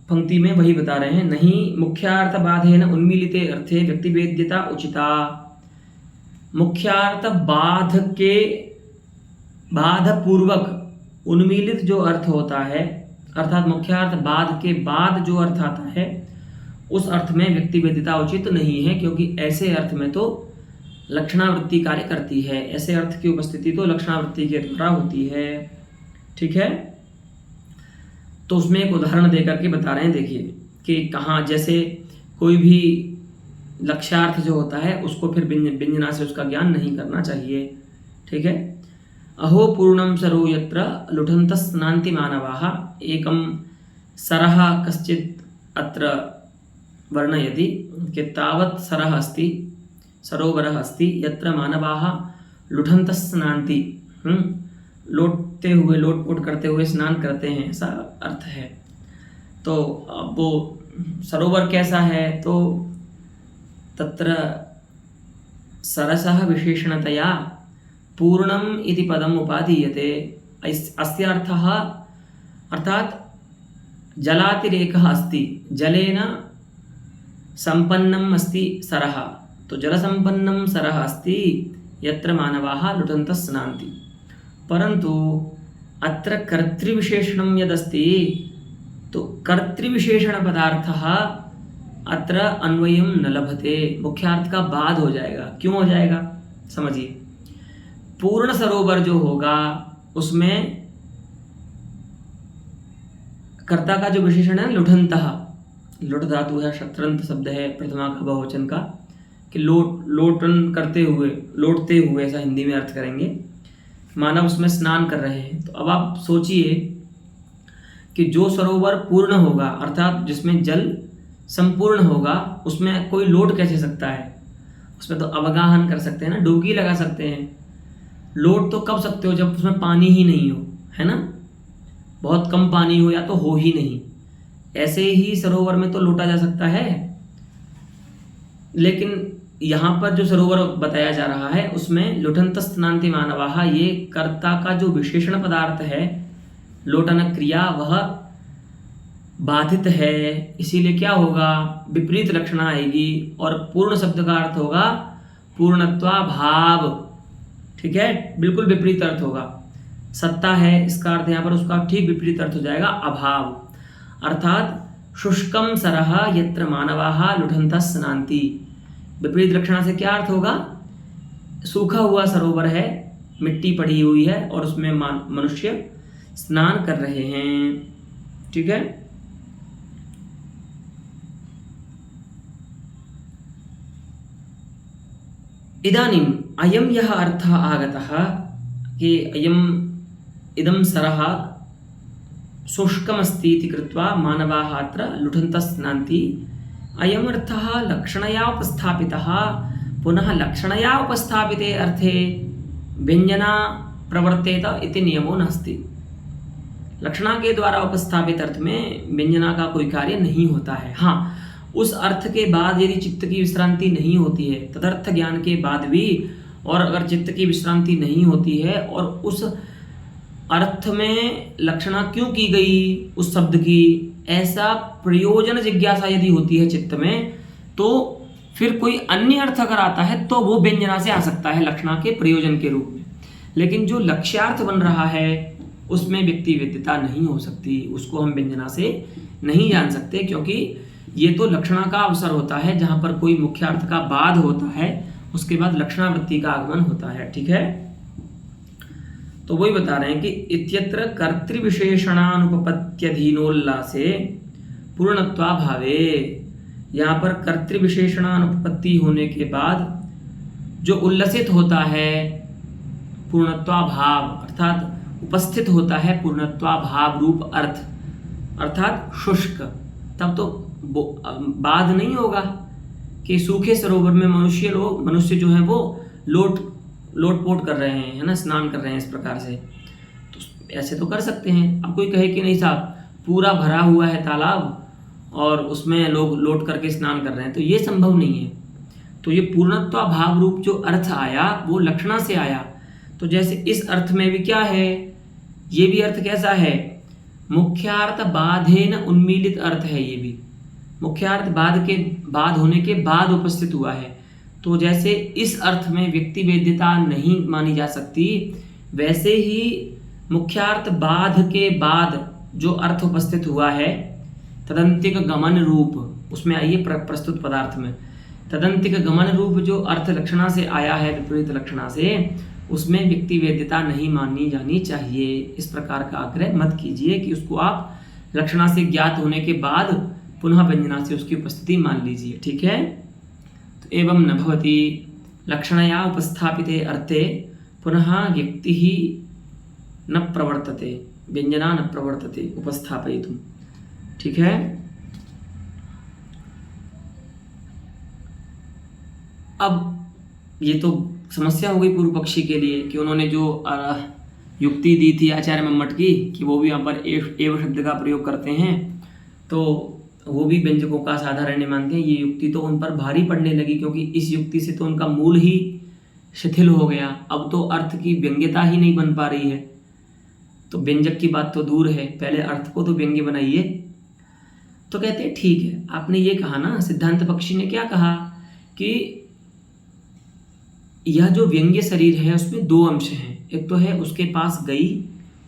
पंक्ति में वही बता रहे हैं, नहीं मुख्यार्थ बाधेन उन्मीलिते अर्थे व्यक्तिवेद्यता उचिता। मुख्यार्थ बाध पूर्वक उन्मीलित जो अर्थ होता है, अर्थात मुख्यार्थ बाध के बाद जो अर्थ आता है, उस अर्थ में व्यक्तिवेद्यता उचित नहीं है, क्योंकि ऐसे अर्थ में तो लक्षणावृत्ति कार्य करती है। ऐसे अर्थ की उपस्थिति तो लक्षणावृत्ति के द्वारा होती है। ठीक है, तो उसमें एक उदाहरण देकर के बता रहे हैं, देखिए कि कहाँ, जैसे कोई भी लक्ष्यार्थ जो होता है उसको फिर व्यंजना से उसका ज्ञान नहीं करना चाहिए। ठीक है, अहो पूर्णम सरो यत्र लुठन्तः स्नान्ति मानवाः एकम सरः कश्चित् अत्र वर्णयति कि तावत् सरः अस्ति, सरोवरः अस्ति यत्र मानवाः लुठन्तः स्नान्ति, लौटते हुए, लोटपोट करते हुए स्नान करते हैं, ऐसा अर्थ है। तो अब वो सरोवर कैसा है, तो तत्र सरसः विशेषणतया पूर्णम इति पदम उपादीयते। अस्य अर्थः अर्थात जलातिरेकः अस्ति, जलेन संपन्नम अस्ति सरः, तो जलसंपन्नं सरः अस्ति यत्र मानवाः लुठन्तः स्नान्ति। परंतु अत्र कर्तृविशेषणं यदस्ति, तो कर्तृविशेषण पदार्थः अत्र अन्वयं न लभते, मुख्यार्थ का बाद हो जाएगा। क्यों हो जाएगा, समझिए। पूर्ण सरोवर जो होगा उसमें कर्ता का जो विशेषण है लुठन्तः, लुट धातु है, शत्रंत शब्द है प्रथमा का बहुवचन का, कि लोटन करते हुए, लौटते हुए, ऐसा हिंदी में अर्थ करेंगे। मानव उसमें स्नान कर रहे हैं। तो अब आप सोचिए कि जो सरोवर पूर्ण होगा, अर्थात जिसमें जल संपूर्ण होगा, उसमें कोई लोट कैसे सकता है? उसमें तो अवगाहन कर सकते हैं ना, डुबकी लगा सकते हैं। लोट तो कब सकते हो, जब उसमें पानी ही नहीं हो, है ना, बहुत कम पानी हो या तो हो ही नहीं। ऐसे ही सरोवर में तो लोटा जा सकता है, लेकिन यहाँ पर जो सरोवर बताया जा रहा है उसमें लुठन्तः स्नान्ति मानवाः, ये कर्ता का जो विशेषण पदार्थ है लोटन क्रिया, वह बाधित है। इसीलिए क्या होगा, विपरीत लक्षण आएगी और पूर्ण शब्द का अर्थ होगा पूर्णत्वाभाव। ठीक है, बिल्कुल विपरीत अर्थ होगा। सत्ता है इसका अर्थ यहाँ पर, उसका ठीक विपरीत अर्थ हो जाएगा अभाव। अर्थात शुष्कम सरः यत्र मानवाः लुठन्तः स्नान्ति, विपरीत लक्षण से क्या अर्थ होगा, सूखा हुआ सरोवर है, मिट्टी पड़ी हुई है और उसमें मनुष्य स्नान कर रहे हैं। ठीक है, इदानीम अयम यह अर्थ आगतः कि अयम इदं सरः शुष्कमस्ति इति कृत्वा मानवाः अत्र लुठन्तः स्नान्ति। अयम् अर्थः लक्षणया उपस्थापितः, पुनः लक्षणया उपस्थापिते अर्थे व्यंजना प्रवर्तेत इति नियमो नास्ति। लक्षणा के द्वारा उपस्थापित अर्थ में व्यंजना का कोई कार्य नहीं होता है। हाँ, उस अर्थ के बाद यदि चित्त की विश्रांति नहीं होती है, तदर्थ ज्ञान के बाद भी, और अगर चित्त की विश्रांति नहीं होती है और उस अर्थ में लक्षणा क्यों की गई उस शब्द की, ऐसा प्रयोजन जिज्ञासा यदि होती है चित्त में, तो फिर कोई अन्य अर्थ अगर आता है तो वो व्यंजना से आ सकता है लक्षणा के प्रयोजन के रूप में। लेकिन जो लक्ष्यार्थ बन रहा है उसमें व्यक्ति वेद्यता नहीं हो सकती, उसको हम व्यंजना से नहीं जान सकते, क्योंकि ये तो लक्षणा का अवसर होता है जहाँ पर कोई मुख्यार्थ का बाद होता है, उसके बाद लक्षणावृत्ति का आगमन होता है। ठीक है, तो वही बता रहे हैं कि इत्यत्र कर्तृविशेषणानुपपत्त्यधीनोल्लासे पूर्णत्वाभावे, यहाँ पर कर्तृविशेषणानुपपत्ति होने के बाद जो उल्लसित होता है पूर्णत्वाभाव, अर्थात उपस्थित होता है पूर्णत्वाभाव रूप अर्थ, अर्थात शुष्क, तब तो बाद नहीं होगा कि सूखे सरोवर में मनुष्य जो है वो लोटपोट कर रहे हैं, है ना, स्नान कर रहे हैं इस प्रकार से। तो ऐसे तो कर सकते हैं। अब कोई कहे कि नहीं साहब, पूरा भरा हुआ है तालाब और उसमें लोग लौट करके स्नान कर रहे हैं, तो ये संभव नहीं है। तो ये पूर्णत्वा भाव रूप जो अर्थ आया वो लक्षणा से आया। तो जैसे इस अर्थ में भी क्या है, ये भी अर्थ कैसा है, मुख्यार्थ बाधेन उन्मीलित अर्थ है। ये भी मुख्यार्थ बाद होने के बाद उपस्थित हुआ है। तो जैसे इस अर्थ में व्यक्ति वेद्यता नहीं मानी जा सकती, वैसे ही मुख्यार्थ बाध के बाद जो अर्थ उपस्थित हुआ है तदंतिक गमन रूप, उसमें आइए प्रस्तुत पदार्थ में तदंतिक गमन रूप जो अर्थ लक्षणा से आया है, विपरीत लक्षणा से, उसमें व्यक्ति वेद्यता नहीं मानी जानी चाहिए। इस प्रकार का आग्रह मत कीजिए कि उसको आप लक्षणा से ज्ञात होने के बाद पुनः व्यंजना से उसकी उपस्थिति मान लीजिए। ठीक है। तो एवं न भवति लक्षणया उपस्थापिते अर्थे पुनः व्यक्ति ही न प्रवर्तते, व्यंजना न प्रवर्तते उपस्थापयितुं। ठीक है। अब ये तो समस्या हो गई पूर्व पक्षी के लिए कि उन्होंने जो युक्ति दी थी आचार्य मम्मट की कि वो भी यहाँ पर एव शब्द का प्रयोग करते हैं, तो वो भी व्यंजकों का साधारण मानते हैं। ये युक्ति तो उन पर भारी पड़ने लगी, क्योंकि इस युक्ति से तो उनका मूल ही शिथिल हो गया। अब तो अर्थ की व्यंग्यता ही नहीं बन पा रही है। तो व्यंजक की बात तो दूर है, पहले अर्थ को तो व्यंग्य बनाइए। तो कहते हैं ठीक है, आपने ये कहा ना, सिद्धांत पक्षी ने क्या कहा कि यह जो व्यंग्य शरीर है उसमें दो अंश हैं। एक तो है उसके पास गई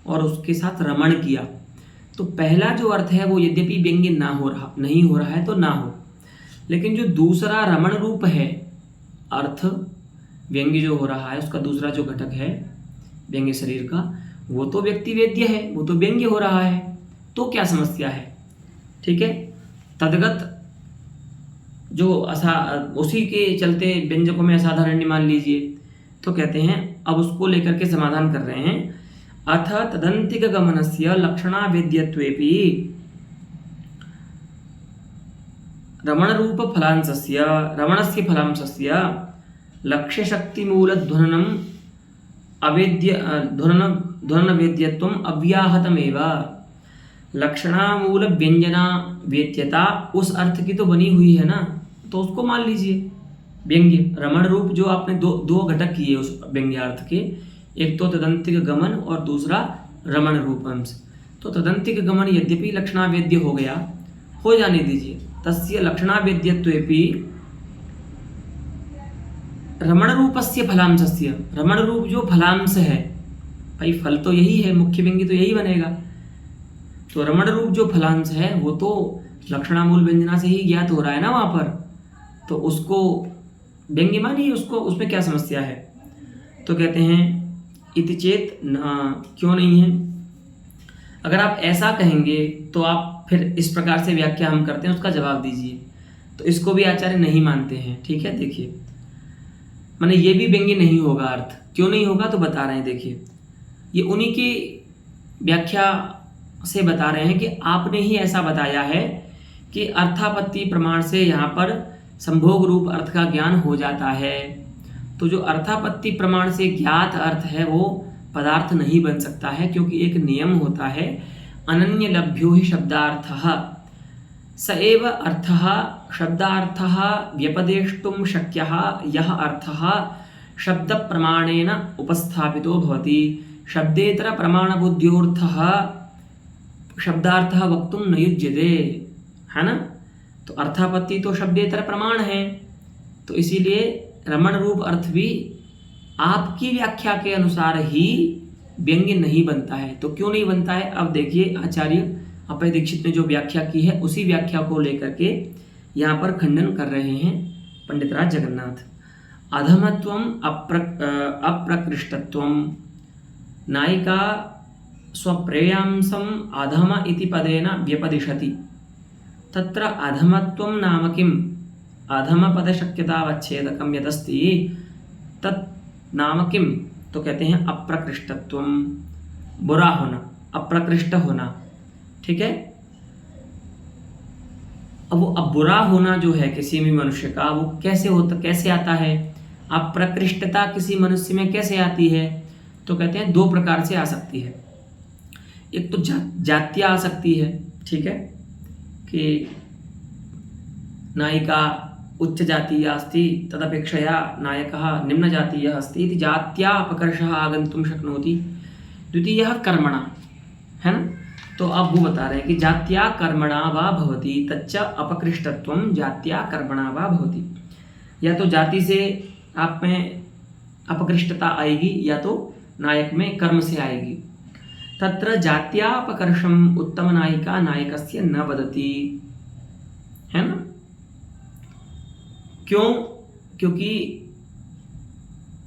और उसके साथ रमण किया। तो पहला जो अर्थ है वो यद्यपि व्यंग्य नहीं हो रहा है तो ना हो, लेकिन जो दूसरा रमण रूप है अर्थ, व्यंग्य जो हो रहा है उसका दूसरा जो घटक है व्यंग्य शरीर का, वो तो व्यक्ति वेद्य है, वो तो व्यंग्य हो रहा है। तो क्या समस्या है? ठीक है। तदगत जो उसी के चलते व्यंजकों में असाधारण मान लीजिए। तो कहते हैं अब उसको लेकर के समाधान कर रहे हैं। अथ तदंतिक गमनस्य लक्षणा वेद्यत्वेपि रमणरूप फलांशस्य रमणस्य फलांशस्य लक्ष्य शक्ति मूल ध्वननम अवेद्य ध्वनन वेद्यत्वम अव्याहतमेव। लक्षणामूल व्यंजना वेद्यता उस अर्थ की तो बनी हुई है ना, तो उसको मान लीजिए व्यंग्य। रमण रूप जो आपने दो घटक किए उस व्यंग्यार्थ के, एक तो तदंतिक गमन और दूसरा रमण रूप अंश। तो तदंतिक गमन यद्यपि लक्षणावेद्य हो गया, हो जाने दीजिए। तस्य लक्षणावेद्यत्वेपि रमण रूपस्य फलांशस्य, रमण रूप जो फलांश है, भाई फल तो यही है, मुख्य व्यंग्य तो यही बनेगा। तो रमण रूप जो फलांश है वो तो लक्षणामूल व्यंजना से ही ज्ञात हो रहा है ना वहाँ पर, तो उसको व्यंग्य मानिए उसको, उसमें क्या समस्या है? तो कहते हैं इति चेत क्यों नहीं है। अगर आप ऐसा कहेंगे तो आप फिर इस प्रकार से व्याख्या हम करते हैं उसका जवाब दीजिए। तो इसको भी आचार्य नहीं मानते हैं। ठीक है। देखिए, माने ये भी व्यंग्य नहीं होगा अर्थ। क्यों नहीं होगा तो बता रहे हैं। देखिए, ये उन्हीं की व्याख्या से बता रहे हैं कि आपने ही ऐसा बताया है कि अर्थापत्ति प्रमाण से यहाँ पर संभोग रूप अर्थ का ज्ञान हो जाता है। तो जो अर्थापत्ति प्रमाण से ज्ञात अर्थ है वो पदार्थ नहीं बन सकता है, क्योंकि एक नियम होता है अनन्य लभ्यो ही शब्दार्थः स एव अर्थः शब्दार्थः व्यपदेष्टुं शक्यः यः अर्थः शब्द प्रमाणेन उपस्थापितो भवति। शब्देतर प्रमाणबुद्ध्योर्थः शब्दार्थः वक्तुं न युज्यते, है ना। तो अर्थापत्ति तो शब्देतर प्रमाण है, तो इसीलिए रमण रूप अर्थ भी आपकी व्याख्या के अनुसार ही व्यंग्य नहीं बनता है। तो क्यों नहीं बनता है? अब देखिए, आचार्य अभय दीक्षित ने जो व्याख्या की है उसी व्याख्या को लेकर के यहाँ पर खंडन कर रहे हैं पंडितराज जगन्नाथ। अधमत्वम अप्रकृष्टत्वम नायिका स्वप्रेयांसम अधम इति पदेन व्यपदिशति। तत्र अधमत्वम नाम किम? अधमपदशक्यतावच्छेदकं यदस्ति तत् नाम किम? तो कहते हैं अप्रकृष्टत्वम, बुरा होना, अप्रकृष्ट होना। ठीक है। अब बुरा होना जो है किसी भी मनुष्य का, वो कैसे आता है? अप्रकृष्टता किसी मनुष्य में कैसे आती है? तो कहते हैं दो प्रकार से आ सकती है। एक तो जातीय आ सकती है, ठीक है, कि नायिका उच्च जातीया अस्ति तदपेक्षया नायकः निम्न जातीयः अस्ति इति जात्या अपकर्षः आगन्तुं शक्नोति। द्वितीयः कर्मणा, है ना। तो अब वो बता रहे हैं कि जात्या कर्मणा वा भवति तच्च अपकृष्टत्वं जात्या कर्मणा वा भवति। या तो जाति से आप में अपकृष्टता आएगी या तो नायक में कर्म से आएगी। तत्र जात्यापकर्षम उत्तम नायिका नायकस्य न वदति, है ना। क्यों? क्योंकि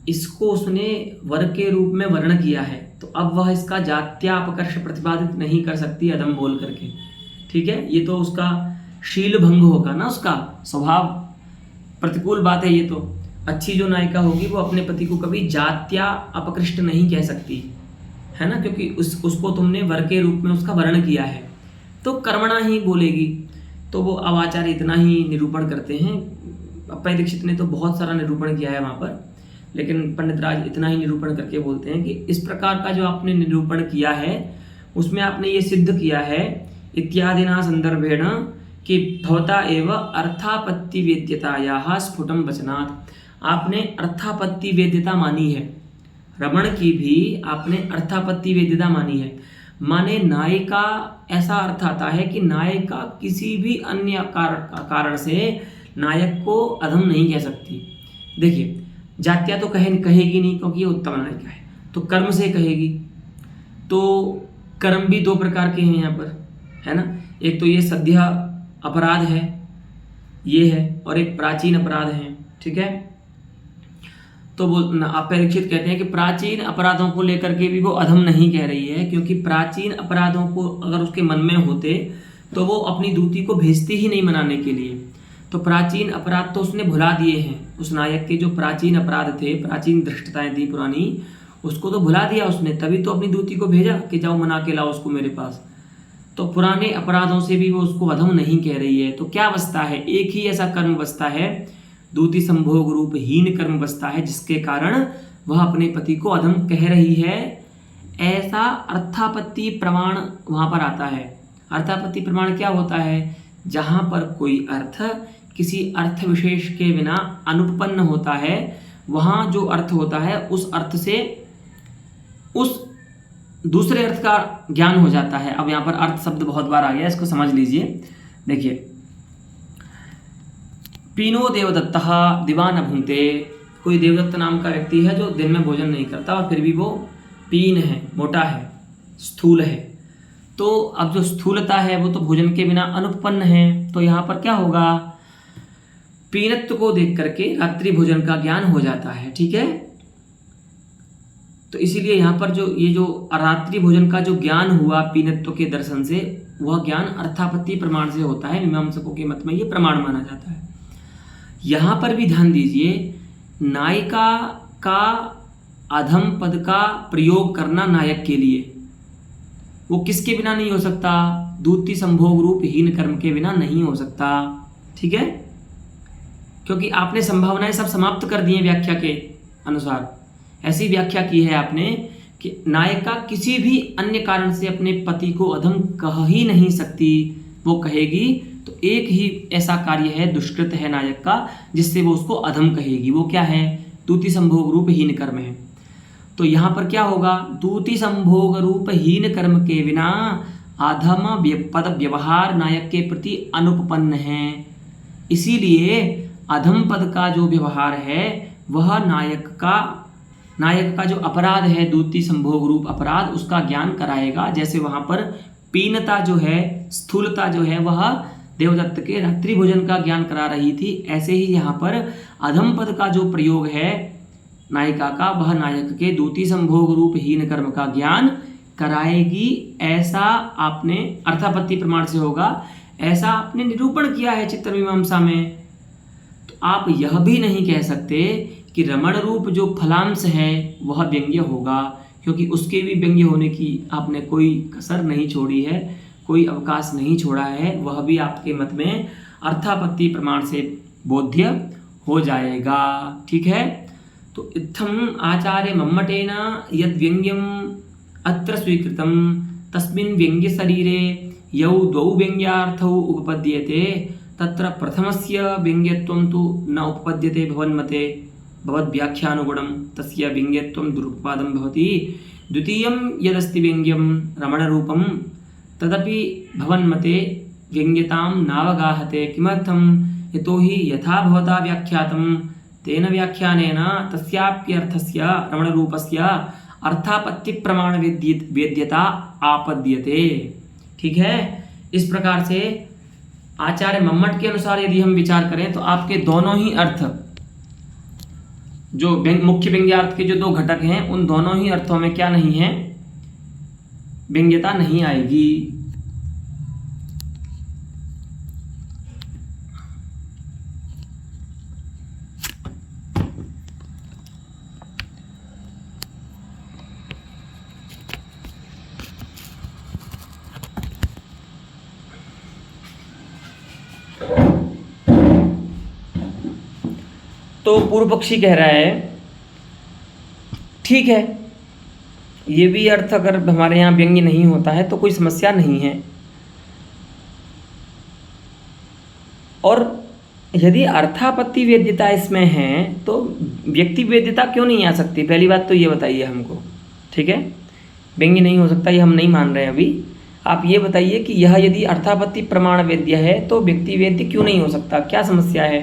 इसको उसने वर के रूप में वर्ण किया है, तो अब वह इसका जात्यापकर्ष प्रतिपादित नहीं कर सकती अधम बोल करके, ठीक है। ये तो उसका शील भंग होगा ना, उसका स्वभाव प्रतिकूल बात है ये तो। अच्छी जो नायिका होगी वो अपने पति को कभी जात्या अपकृष्ट नहीं कह सकती, है ना, क्योंकि उसको तुमने वर के रूप में उसका वर्ण किया है, तो कर्मणा ही बोलेगी। तो वो अब आचार्य इतना ही निरूपण करते हैं। अप्पय दीक्षित ने तो बहुत सारा निरूपण किया है वहाँ पर, लेकिन पंडित राज इतना ही निरूपण करके बोलते हैं कि इस प्रकार का जो आपने निरूपण किया है उसमें आपने ये सिद्ध किया है इत्यादिना संदर्भेण कि भवता एव अर्थापत्ति वेद्यतायाः स्फुटं वचनात्। आपने अर्थापत्ति वेद्यता मानी है, रमण की भी आपने अर्थापत्ति वेद्यता मानी है। माने नायिका, ऐसा अर्थ आता है कि नायिका किसी भी अन्य कारण से नायक को अधम नहीं कह सकती। देखिए, जात्या तो कहेगी नहीं क्योंकि ये उत्तम नायिका है, तो कर्म से कहेगी। तो कर्म भी दो प्रकार के हैं यहाँ पर, है ना। एक तो ये सद्य अपराध है, ये है, और एक प्राचीन अपराध है, ठीक है। तो वो अप्पय दीक्षित कहते हैं कि प्राचीन अपराधों को लेकर के भी वो अधम नहीं कह रही है, क्योंकि प्राचीन अपराधों को अगर उसके मन में होते तो वो अपनी दूती को भेजती ही नहीं मनाने के लिए। तो प्राचीन अपराध तो उसने भुला दिए हैं, उस नायक के जो प्राचीन अपराध थे, प्राचीन धृष्टताएं थी पुरानी, उसको तो भुला दिया उसने, तभी तो अपनी दूती को भेजा कि जाओ मना के लाओ उसको मेरे पास। तो पुराने अपराधों से भी वो उसको अधम नहीं कह रही है। तो क्या बचता है? एक ही ऐसा कर्म बचता है, दूती संभोग रूप हीन कर्म बचता है, जिसके कारण वह अपने पति को अधम कह रही है। ऐसा अर्थापत्ति प्रमाण वहाँ पर आता है। अर्थापत्ति प्रमाण क्या होता है? जहाँ पर कोई अर्थ किसी अर्थ विशेष के बिना अनुपपन्न होता है, वहाँ जो अर्थ होता है उस अर्थ से उस दूसरे अर्थ का ज्ञान हो जाता है। अब यहाँ पर अर्थ शब्द बहुत बार आ गया, इसको समझ लीजिए। देखिए, पीनो देवदत्तः दिवा न भुंक्ते। कोई देवदत्त नाम का व्यक्ति है जो दिन में भोजन नहीं करता और फिर भी वो पीन है, मोटा है, स्थूल है। तो अब जो स्थूलता है वो तो भोजन के बिना अनुपपन्न है। तो यहाँ पर क्या होगा? पीनत्व को देख करके रात्रि भोजन का ज्ञान हो जाता है, ठीक है। तो इसीलिए यहाँ पर जो रात्रि भोजन का जो ज्ञान हुआ पीनत्व के दर्शन से, वह ज्ञान अर्थापत्ति प्रमाण से होता है। मीमांसकों के मत में ये प्रमाण माना जाता है। यहाँ पर भी ध्यान दीजिए, नायिका का अधम पद का प्रयोग करना नायक के लिए, वो किसके बिना नहीं हो सकता? दूती संभोग रूप हीन कर्म के बिना नहीं हो सकता, ठीक है। क्योंकि आपने संभावनाएं सब समाप्त कर दी हैं व्याख्या के अनुसार। ऐसी व्याख्या की है आपने कि नायिका किसी भी अन्य कारण से अपने पति को अधम कह ही नहीं सकती। वो कहेगी तो एक ही ऐसा कार्य है, दुष्कृत है नायक का, जिससे वो उसको अधम कहेगी। वो क्या है? दूती संभोग रूप हीन कर्म है। तो यहाँ पर क्या होगा? दूती संभोग रूप हीन कर्म के बिना अधम पद व्यवहार नायक के प्रति अनुपपन्न है। इसीलिए अधम पद का जो व्यवहार है वह नायक का जो अपराध है, दूती संभोग रूप अपराध, उसका ज्ञान कराएगा। जैसे वहाँ पर पीनता जो है, स्थूलता जो है, वह देवदत्त के रात्रि भोजन का ज्ञान करा रही थी, ऐसे ही यहाँ पर अधम पद का जो प्रयोग है नायिका का, वह नायक के दूती संभोग रूप हीन कर्म का ज्ञान कराएगी। ऐसा आपने अर्थापत्ति प्रमाण से होगा, ऐसा आपने निरूपण किया है चित्त मीमांसा में। तो आप यह भी नहीं कह सकते कि रमण रूप जो फलांश है वह व्यंग्य होगा, क्योंकि उसके भी व्यंग्य होने की आपने कोई कसर नहीं छोड़ी है, कोई अवकाश नहीं छोड़ा है। वह भी आपके मत में अर्थापत्ति प्रमाण से बोध्य हो जाएगा, ठीक है। तो इत्थम आचार्य मम्मटेन यद व्यंग्यम अत्र स्वीकृतम तस्मिन् व्यंग्य शरीरे यौ द्वौ व्यङ्ग्यार्थौ उपपद्यते तत्र प्रथमस्य व्यङ्ग्यत्वं तु न उपपद्यते भवन्मते भवद्व्याख्यानुगुणं तस्य व्यङ्ग्यत्वं दुरुपपादं भवति। द्वितीयं यदस्ति व्यङ्ग्यं रमणरूपं तदपि भवन्मते व्यङ्ग्यतां नावगाहते। किमर्थं? यतोहि यथा भवता व्याख्यातं तेन व्याख्यानेन तस्याप्यर्थस्य रमणरूपस्य अर्थापत्तिप्रमाणवेद्यता आपद्यते। ठीक है, इस प्रकार से आचार्य मम्मट के अनुसार यदि हम विचार करें तो आपके दोनों ही अर्थ, जो मुख्य व्यंग्यार्थ के जो दो घटक हैं, उन दोनों ही अर्थों में क्या नहीं है? व्यंग्यता नहीं आएगी। तो पूर्व पक्षी कह रहा है ठीक है, ये भी अर्थ अगर हमारे यहाँ व्यंग्य नहीं होता है तो कोई समस्या नहीं है, और यदि अर्थापत्ति वेद्यता इसमें है तो व्यक्ति वेद्यता क्यों नहीं आ सकती? पहली बात तो ये बताइए हमको। ठीक है, व्यंग्य नहीं हो सकता ये हम नहीं मान रहे हैं अभी। आप ये बताइए कि यह यदि अर्थापत्ति प्रमाण वेद्य है तो व्यक्ति वेद्य क्यों नहीं हो सकता? क्या समस्या है?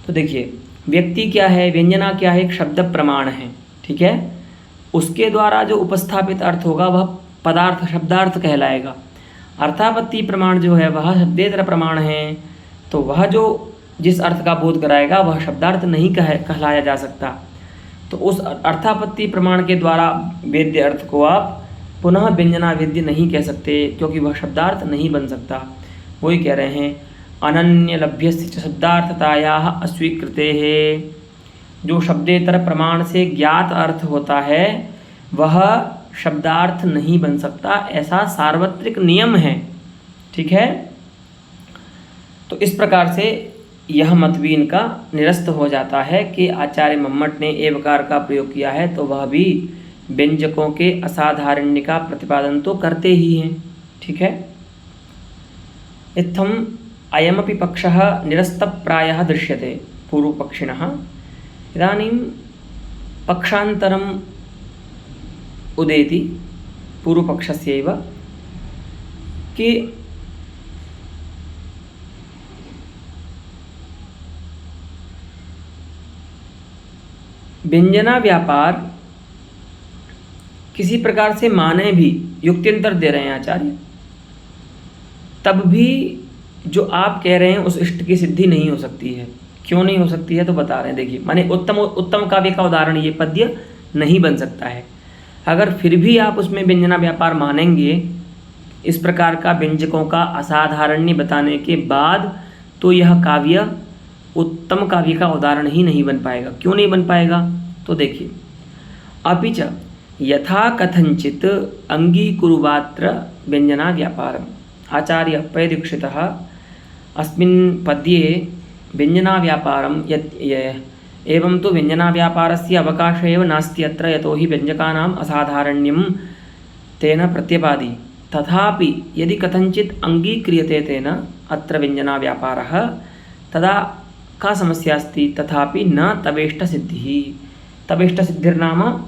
तो देखिए, व्यक्ति क्या है, व्यंजना क्या है? एक शब्द प्रमाण है। ठीक है, उसके द्वारा जो उपस्थापित अर्थ होगा वह पदार्थ शब्दार्थ कहलाएगा। अर्थापत्ति प्रमाण जो है वह शब्देतर प्रमाण है, तो वह जो जिस अर्थ का बोध कराएगा वह शब्दार्थ नहीं कहलाया जा सकता। तो उस अर्थापत्ति प्रमाण के द्वारा वेद्य अर्थ को आप पुनः व्यंजना वेद्य नहीं कह सकते, क्योंकि वह शब्दार्थ नहीं बन सकता। वही कह रहे हैं अनन्य लभ्यस्य च शब्दार्थतायाः अस्वीकृतेः। जो शब्देतर प्रमाण से ज्ञात अर्थ होता है वह शब्दार्थ नहीं बन सकता, ऐसा सार्वत्रिक नियम है। ठीक है, तो इस प्रकार से यह मत भी इनका निरस्त हो जाता है कि आचार्य मम्मट ने एवकार का प्रयोग किया है तो वह भी व्यंजकों के असाधारण्य का प्रतिपादन तो करते ही हैं। ठीक है, इत्थम अयमपि पक्षः निरस्तप्रायः दृश्यते पूर्वपक्षिणः। इदानीं पक्षान्तरम् उदेति पूर्वपक्षस्यैव कि व्यंजना व्यापार किसी प्रकार से माने भी, युक्त्यंतर दे रहे हैं आचार्य, तब भी जो आप कह रहे हैं उस इष्ट की सिद्धि नहीं हो सकती है। क्यों नहीं हो सकती है तो बता रहे हैं। देखिए, माने उत्तम काव्य का उदाहरण ये पद्य नहीं बन सकता है। अगर फिर भी आप उसमें व्यंजना व्यापार मानेंगे इस प्रकार का व्यंजकों का असाधारण्य बताने के बाद, तो यह काव्य उत्तम काव्य का उदाहरण ही नहीं बन पाएगा। क्यों नहीं बन पाएगा? तो देखिए, अपि च यथा कथंचित अंगीकुरुवात्र व्यंजना व्यापारम। आचार्य पैदीक्षितः अस्मिन् पद्ये व्यंजना व्यापारम एवं तो व्यंजना व्यापारस्य अवकाश एव नास्ति अत्र, यतोहि व्यंजकानाम् असाधारण्यं तेन प्रत्यपादि। तथापि यदि कथंचित अंगीक्रियते तेन अत्र व्यंजना व्यापारः, तदा का समस्या अस्ति? तथापि न तवेष्ट सिद्धिः। तवेष्ट सिद्धिर्नाम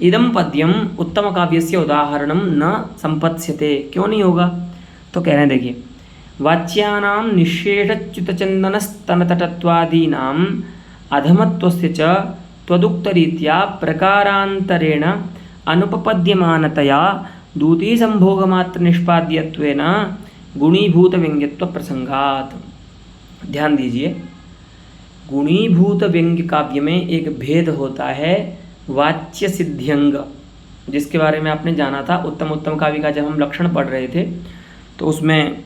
इदं पद्यम उत्तम काव्यस्य उदाहरणं न संपत्स्यते। क्यों नहीं होगा? तो कह रहे हैं, देखिए, वाच्यानां निःशेषच्युतचन्दनस्तनतटत्वादीनाम् अधमत्वस्य च त्वदुक्तरीत्या प्रकारान्तरेण अनुपपद्यमानतया दूतीसंभोगमात्रनिष्पाद्यत्वेन गुणीभूतव्यङ्ग्यत्वप्रसंगात्। ध्यान दीजिए, गुणीभूत व्यंग्य काव्य में एक भेद होता है वाच्य सिद्ध्यंग, जिसके बारे में आपने जाना था उत्तम काव्य का जब हम लक्षण पढ़ रहे थे, तो उसमें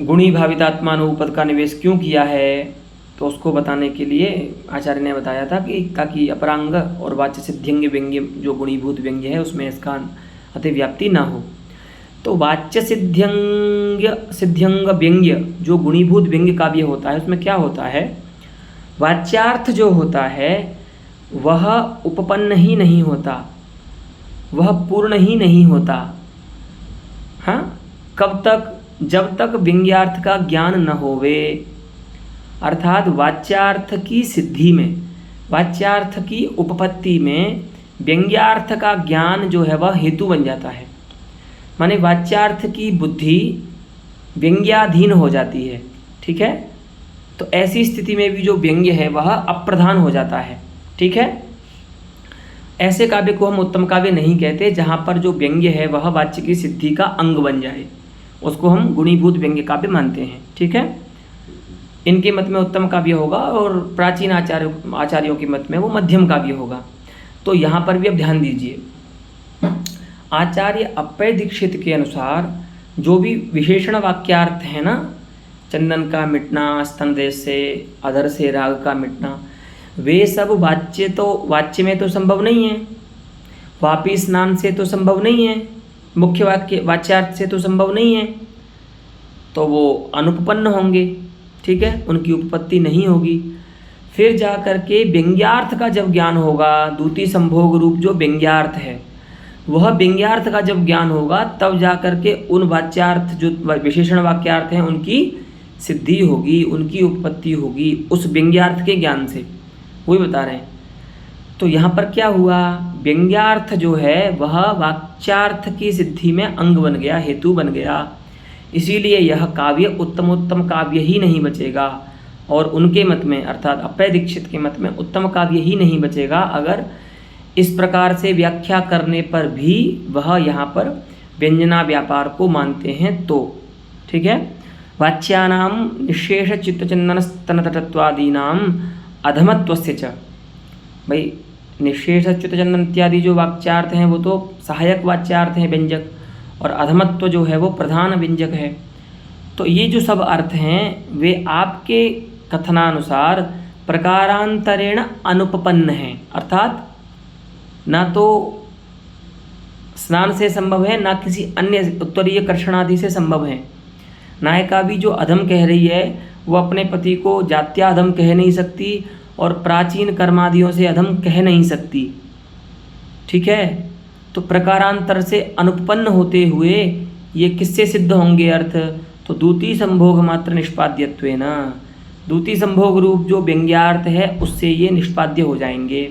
गुणी भावितात्मानुपद का निवेश क्यों किया है, तो उसको बताने के लिए आचार्य ने बताया था कि ताकि अपरांग और वाच्य सिद्ध्यंग व्यंग्य जो गुणीभूत व्यंग्य है उसमें इसका अतिव्याप्ति ना हो। तो वाच्य सिद्ध्यंग व्यंग्य जो गुणीभूत व्यंग्य काव्य होता है उसमें क्या होता है, वाच्यार्थ जो होता है वह उपपन्न ही नहीं होता, वह पूर्ण ही नहीं होता, हाँ, कब तक? जब तक व्यंग्यार्थ का ज्ञान न होवे, अर्थात वाच्यार्थ की सिद्धि में, वाच्यार्थ की उपपत्ति में व्यंग्यार्थ का ज्ञान जो है वह हेतु बन जाता है। माने वाच्यार्थ की बुद्धि व्यंग्याधीन हो जाती है। ठीक है, तो ऐसी स्थिति में भी जो व्यंग्य है वह अप्रधान हो जाता है। ठीक है, ऐसे काव्य को हम उत्तम काव्य नहीं कहते जहाँ पर जो व्यंग्य है वह वाच्य की सिद्धि का अंग बन जाए, उसको हम गुणीभूत व्यंग्य काव्य मानते हैं। ठीक है, इनके मत में उत्तम काव्य होगा और प्राचीन आचार्यों के मत में वो मध्यम काव्य होगा। तो यहाँ पर भी अब ध्यान दीजिए, आचार्य अप्पय दीक्षित के अनुसार जो भी विशेषण वाक्यार्थ है ना, चंदन का मिटना, स्तनदेश से, अधर से राग का मिटना, वे सब वाच्य में तो संभव नहीं है, वापी स्नान से तो संभव नहीं है, मुख्य वाच्यार्थ से तो संभव नहीं है, तो वो अनुपपन्न होंगे। ठीक है, उनकी उपपत्ति नहीं होगी। फिर जा कर के व्यंग्यार्थ का जब ज्ञान होगा, द्वितीय संभोग रूप जो व्यंग्यार्थ है, वह व्यंग्यार्थ का जब ज्ञान होगा तब जा कर के उन वाच्यार्थ जो विशेषण वाक्यार्थ हैं उनकी सिद्धि होगी, उनकी उपपत्ति होगी उस व्यंग्यार्थ के ज्ञान से। वही बता रहे हैं। तो यहाँ पर क्या हुआ, व्यंग्यार्थ जो है वह वाच्यार्थ की सिद्धि में अंग बन गया, हेतु बन गया। इसीलिए यह काव्य उत्तमोत्तम काव्य ही नहीं बचेगा। और उनके मत में अर्थात अप्पय दीक्षित के मत में उत्तम काव्य ही नहीं बचेगा अगर इस प्रकार से व्याख्या करने पर भी वह यहाँ पर व्यंजना व्यापार को मानते हैं तो। ठीक है, वाच्यानां निःशेष चित्तचंदन स्तनतटत्वादीनां अधमत्वस्य च, भाई निःशेष चित्तचंदन इत्यादि जो वाच्यार्थ हैं वो तो सहायक वाच्यार्थ हैं, व्यंजक, और अधमत्व जो है वो प्रधान व्यंजक है। तो ये जो सब अर्थ हैं वे आपके कथनानुसार प्रकारांतरेण अनुपपन्न हैं, अर्थात ना तो स्नान से संभव है, ना किसी अन्य उत्तरीय कर्षणादि से संभव है। नायिका भी जो अधम कह रही है वो अपने पति को जात्याधम कह नहीं सकती और प्राचीन कर्मादियों से अधम कह नहीं सकती। ठीक है, तो प्रकारांतर से अनुपपन्न होते हुए ये किससे सिद्ध होंगे अर्थ? तो द्वितीय संभोग मात्र निष्पाद्यत्वेन, द्वितीय संभोग रूप जो व्यंग्यार्थ है उससे ये निष्पाद्य हो जाएंगे,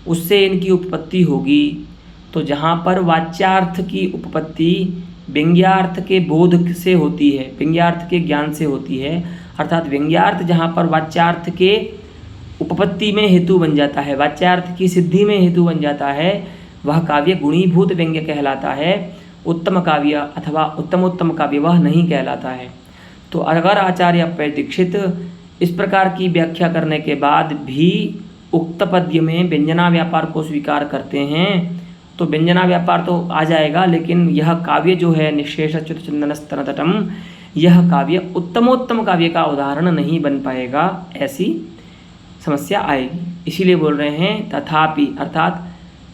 उससे इनकी उपपत्ति होगी। तो जहाँ पर वाच्यार्थ की उपपत्ति व्यंग्यार्थ के बोध से होती है, व्यंग्यार्थ के ज्ञान से होती है, अर्थात व्यंग्यार्थ जहाँ पर वाच्यार्थ के उपपत्ति में हेतु बन जाता है, वाच्यार्थ की सिद्धि में हेतु बन जाता है, वह काव्य गुणीभूत व्यंग्य कहलाता है। उत्तम काव्य अथवा उत्तमोत्तम काव्य वह नहीं कहलाता है। तो अगर आचार्य अप्पय दीक्षित इस प्रकार की व्याख्या करने के बाद भी उक्त पद्य में व्यंजना व्यापार को स्वीकार करते हैं तो व्यंजना व्यापार तो आ जाएगा, लेकिन यह काव्य जो है निःशेष चित्तचंदन स्तनतटम, यह काव्य उत्तमोत्तम काव्य का उदाहरण नहीं बन पाएगा, ऐसी समस्या आएगी। इसीलिए बोल रहे हैं तथापि, अर्थात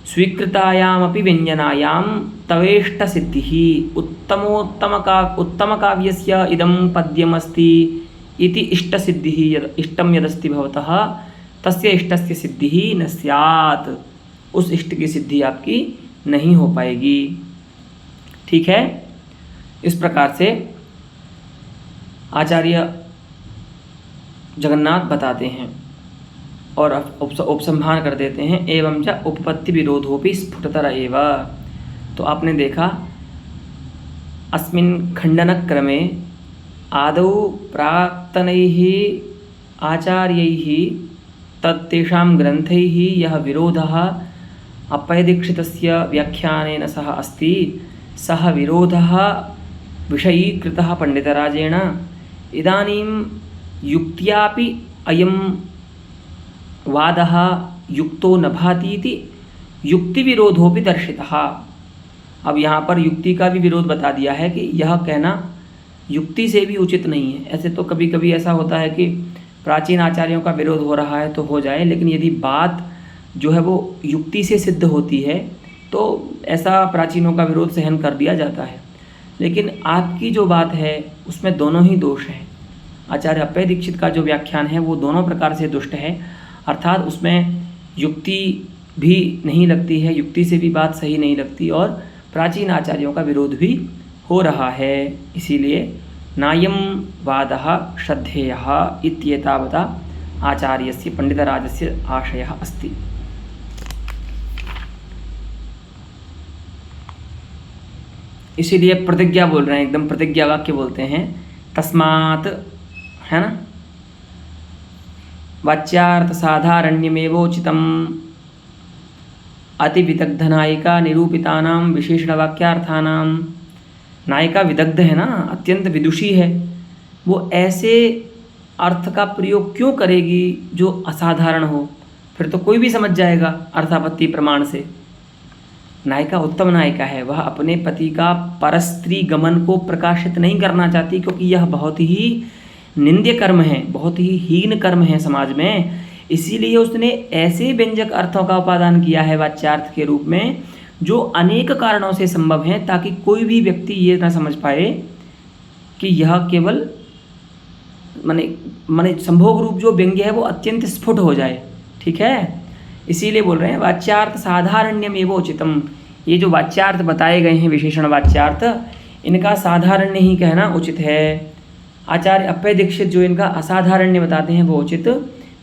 स्वीकृतायामपि व्यंजनायां तवेष्ट सिद्धि उत्तम काव्यस्य इदं पद्यमस्ति इति इष्ट सिद्धिः इष्टं यदस्ति भवतः तस्य इष्टस्य सिद्धिः न स्यात्, उस इष्ट की सिद्धि आपकी नहीं हो पाएगी। ठीक है, इस प्रकार से आचार्य जगन्नाथ बताते हैं और उपसंहार कर देते हैं। एवं च उपपत्ति विरोधोपि स्फुटतर एव। तो आपने देखा अस्मिन् खंडनक्रमे आदौ प्राक्तनैः आचार्यैः तत्तेषां ग्रन्थैः यः विरोधः अप्पयदीक्षितस्य व्याख्यानेन सह अस्ति, सः विरोधः विषयीकृतः पंडितराजेन। इदानीं युक्त्यापि अयं वादः युक्तो न भाति इति युक्ति विरोधोपि दर्शितः। अब यहाँ पर युक्ति का भी विरोध बता दिया है कि यह कहना युक्ति से भी उचित नहीं है। ऐसे तो कभी कभी ऐसा होता है कि प्राचीन आचार्यों का विरोध हो रहा है तो हो जाए, लेकिन यदि बात जो है वो युक्ति से सिद्ध होती है तो ऐसा प्राचीनों का विरोध सहन कर दिया जाता है। लेकिन आपकी जो बात है उसमें दोनों ही दोष हैं। आचार्य अप्पय दीक्षित का जो व्याख्यान है वो दोनों प्रकार से दुष्ट है, अर्थात उसमें युक्ति भी नहीं लगती है, युक्ति से भी बात सही नहीं लगती और प्राचीन आचार्यों का विरोध भी हो रहा है, इसीलिए नायं वादः श्रद्धेयः इत्येतावता आचार्यस्य पंडितराजस्य आशयः अस्ति। इसीलिए प्रतिज्ञा बोल रहे हैं, एकदम प्रतिज्ञा वाक्य बोलते हैं। तस्मात्, है ना, वाच्यार्थ साधारण्यमेवोचितम् अति विदग्ध नायिका निरूपितानां विशेषण वाक्यार्थानां। नायिका विदग्ध है ना, अत्यंत विदुषी है, वो ऐसे अर्थ का प्रयोग क्यों करेगी जो असाधारण हो? फिर तो कोई भी समझ जाएगा अर्थापत्ति प्रमाण से। नायिका उत्तम नायिका है, वह अपने पति का परस्त्री गमन को प्रकाशित नहीं करना चाहती, क्योंकि यह बहुत ही निंद्य कर्म है, बहुत ही हीन कर्म है समाज में। इसीलिए उसने ऐसे व्यंजक अर्थों का उपादान किया है वाच्यार्थ के रूप में, जो अनेक कारणों से संभव हैं, ताकि कोई भी व्यक्ति ये ना समझ पाए कि यह केवल माने संभोग रूप जो व्यंग्य है वो अत्यंत स्फुट हो जाए। ठीक है, इसीलिए बोल रहे हैं वाच्यार्थ साधारण्यमेव उचितम। ये जो वाच्यार्थ बताए गए हैं विशेषण वाच्यार्थ, इनका साधारण्य ही कहना उचित है। आचार्य अप्पय दीक्षित जो इनका असाधारण्य बताते हैं वो उचित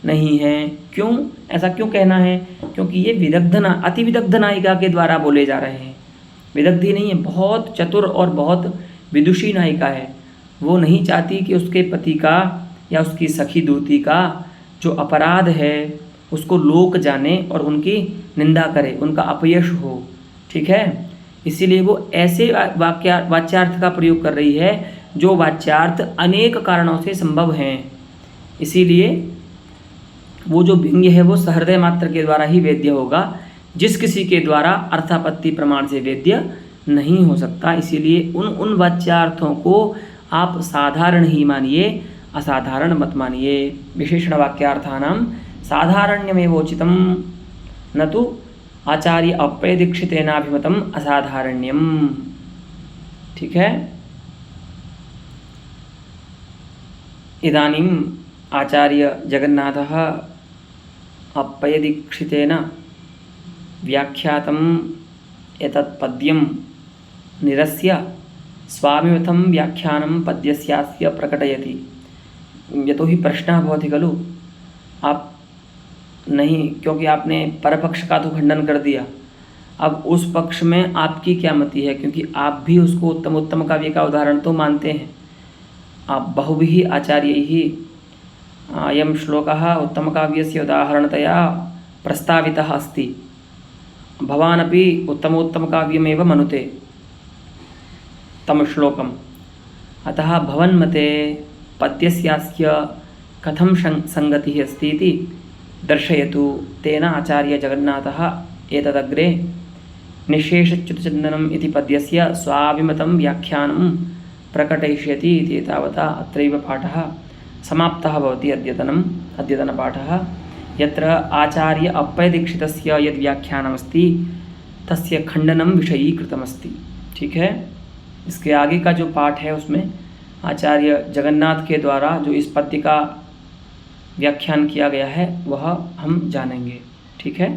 नहीं है। क्यों, ऐसा क्यों कहना है? क्योंकि ये अति विदग्ध नायिका के द्वारा बोले जा रहे हैं। विदग्ध ही नहीं है, बहुत चतुर और बहुत विदुषी नायिका है। वो नहीं चाहती कि उसके पति का या उसकी सखी दूती का जो अपराध है उसको लोक जाने और उनकी निंदा करे, उनका अपयश हो। ठीक है, इसीलिए वो ऐसे वाच्यार्थ का प्रयोग कर रही है जो वाच्यार्थ अनेक कारणों से संभव हैं। इसीलिए वो जो व्यंग्य है वो सहृदय मात्र के द्वारा ही वेद्य होगा, जिस किसी के द्वारा अर्थापत्ति प्रमाण से वेद्य नहीं हो सकता। इसीलिए उन वाच्यार्थों को आप साधारण ही मानिए, असाधारण मत मानिए। विशेषण वाक्यार्थानां साधारण्यमेवोचितं न तु आचार्य अप्पय दीक्षितेनाभिमतम् असाधारण्यम। ठीक है, इदानीम् आचार्य जगन्नाथः अप्पय दीक्षितेन व्याख्यातम् एतत् पद्यं निरस्य स्वामिमतं व्याख्यानं पद्यस्यास्य प्रकटयति। यतो हि प्रश्नः भवति खलु, आप नहीं, क्योंकि आपने परपक्ष का तो खंडन कर दिया, अब उस पक्ष में आपकी क्या मति है? क्योंकि आप भी उसको उत्तम काव्य का उदाहरण तो मानते हैं। आप बहुभिः आचार्यैः अयं श्लोकः उत्तमकाव्यस्य उदाहरणतया प्रस्तावितः अस्ति। भवान् अपि उत्तमकाव्यमेव मनुते तं श्लोकम्। अतः भवन्मते पद्यस्यास्य कथं संगतिः अस्ति इति दर्शयतु। तेन आचार्य जगन्नाथः एतदग्रे निःशेषच्युतचन्दनम् इति पद्यस्य स्वाभिमतं व्याख्यानं प्रकटयिष्यति इति तावता अत्रैव पाठः समाप्तः भवति। अद्यतनपाठः, यत्र आचार्य अप्पय दीक्षितस्य यद् व्याख्यानमस्ति तस्य खंडनं विषयीकृतमस्ति। ठीक है, इसके आगे का जो पाठ है उसमें आचार्य जगन्नाथ के द्वारा जो इस पद्य का व्याख्यान किया गया है वह हम जानेंगे। ठीक है।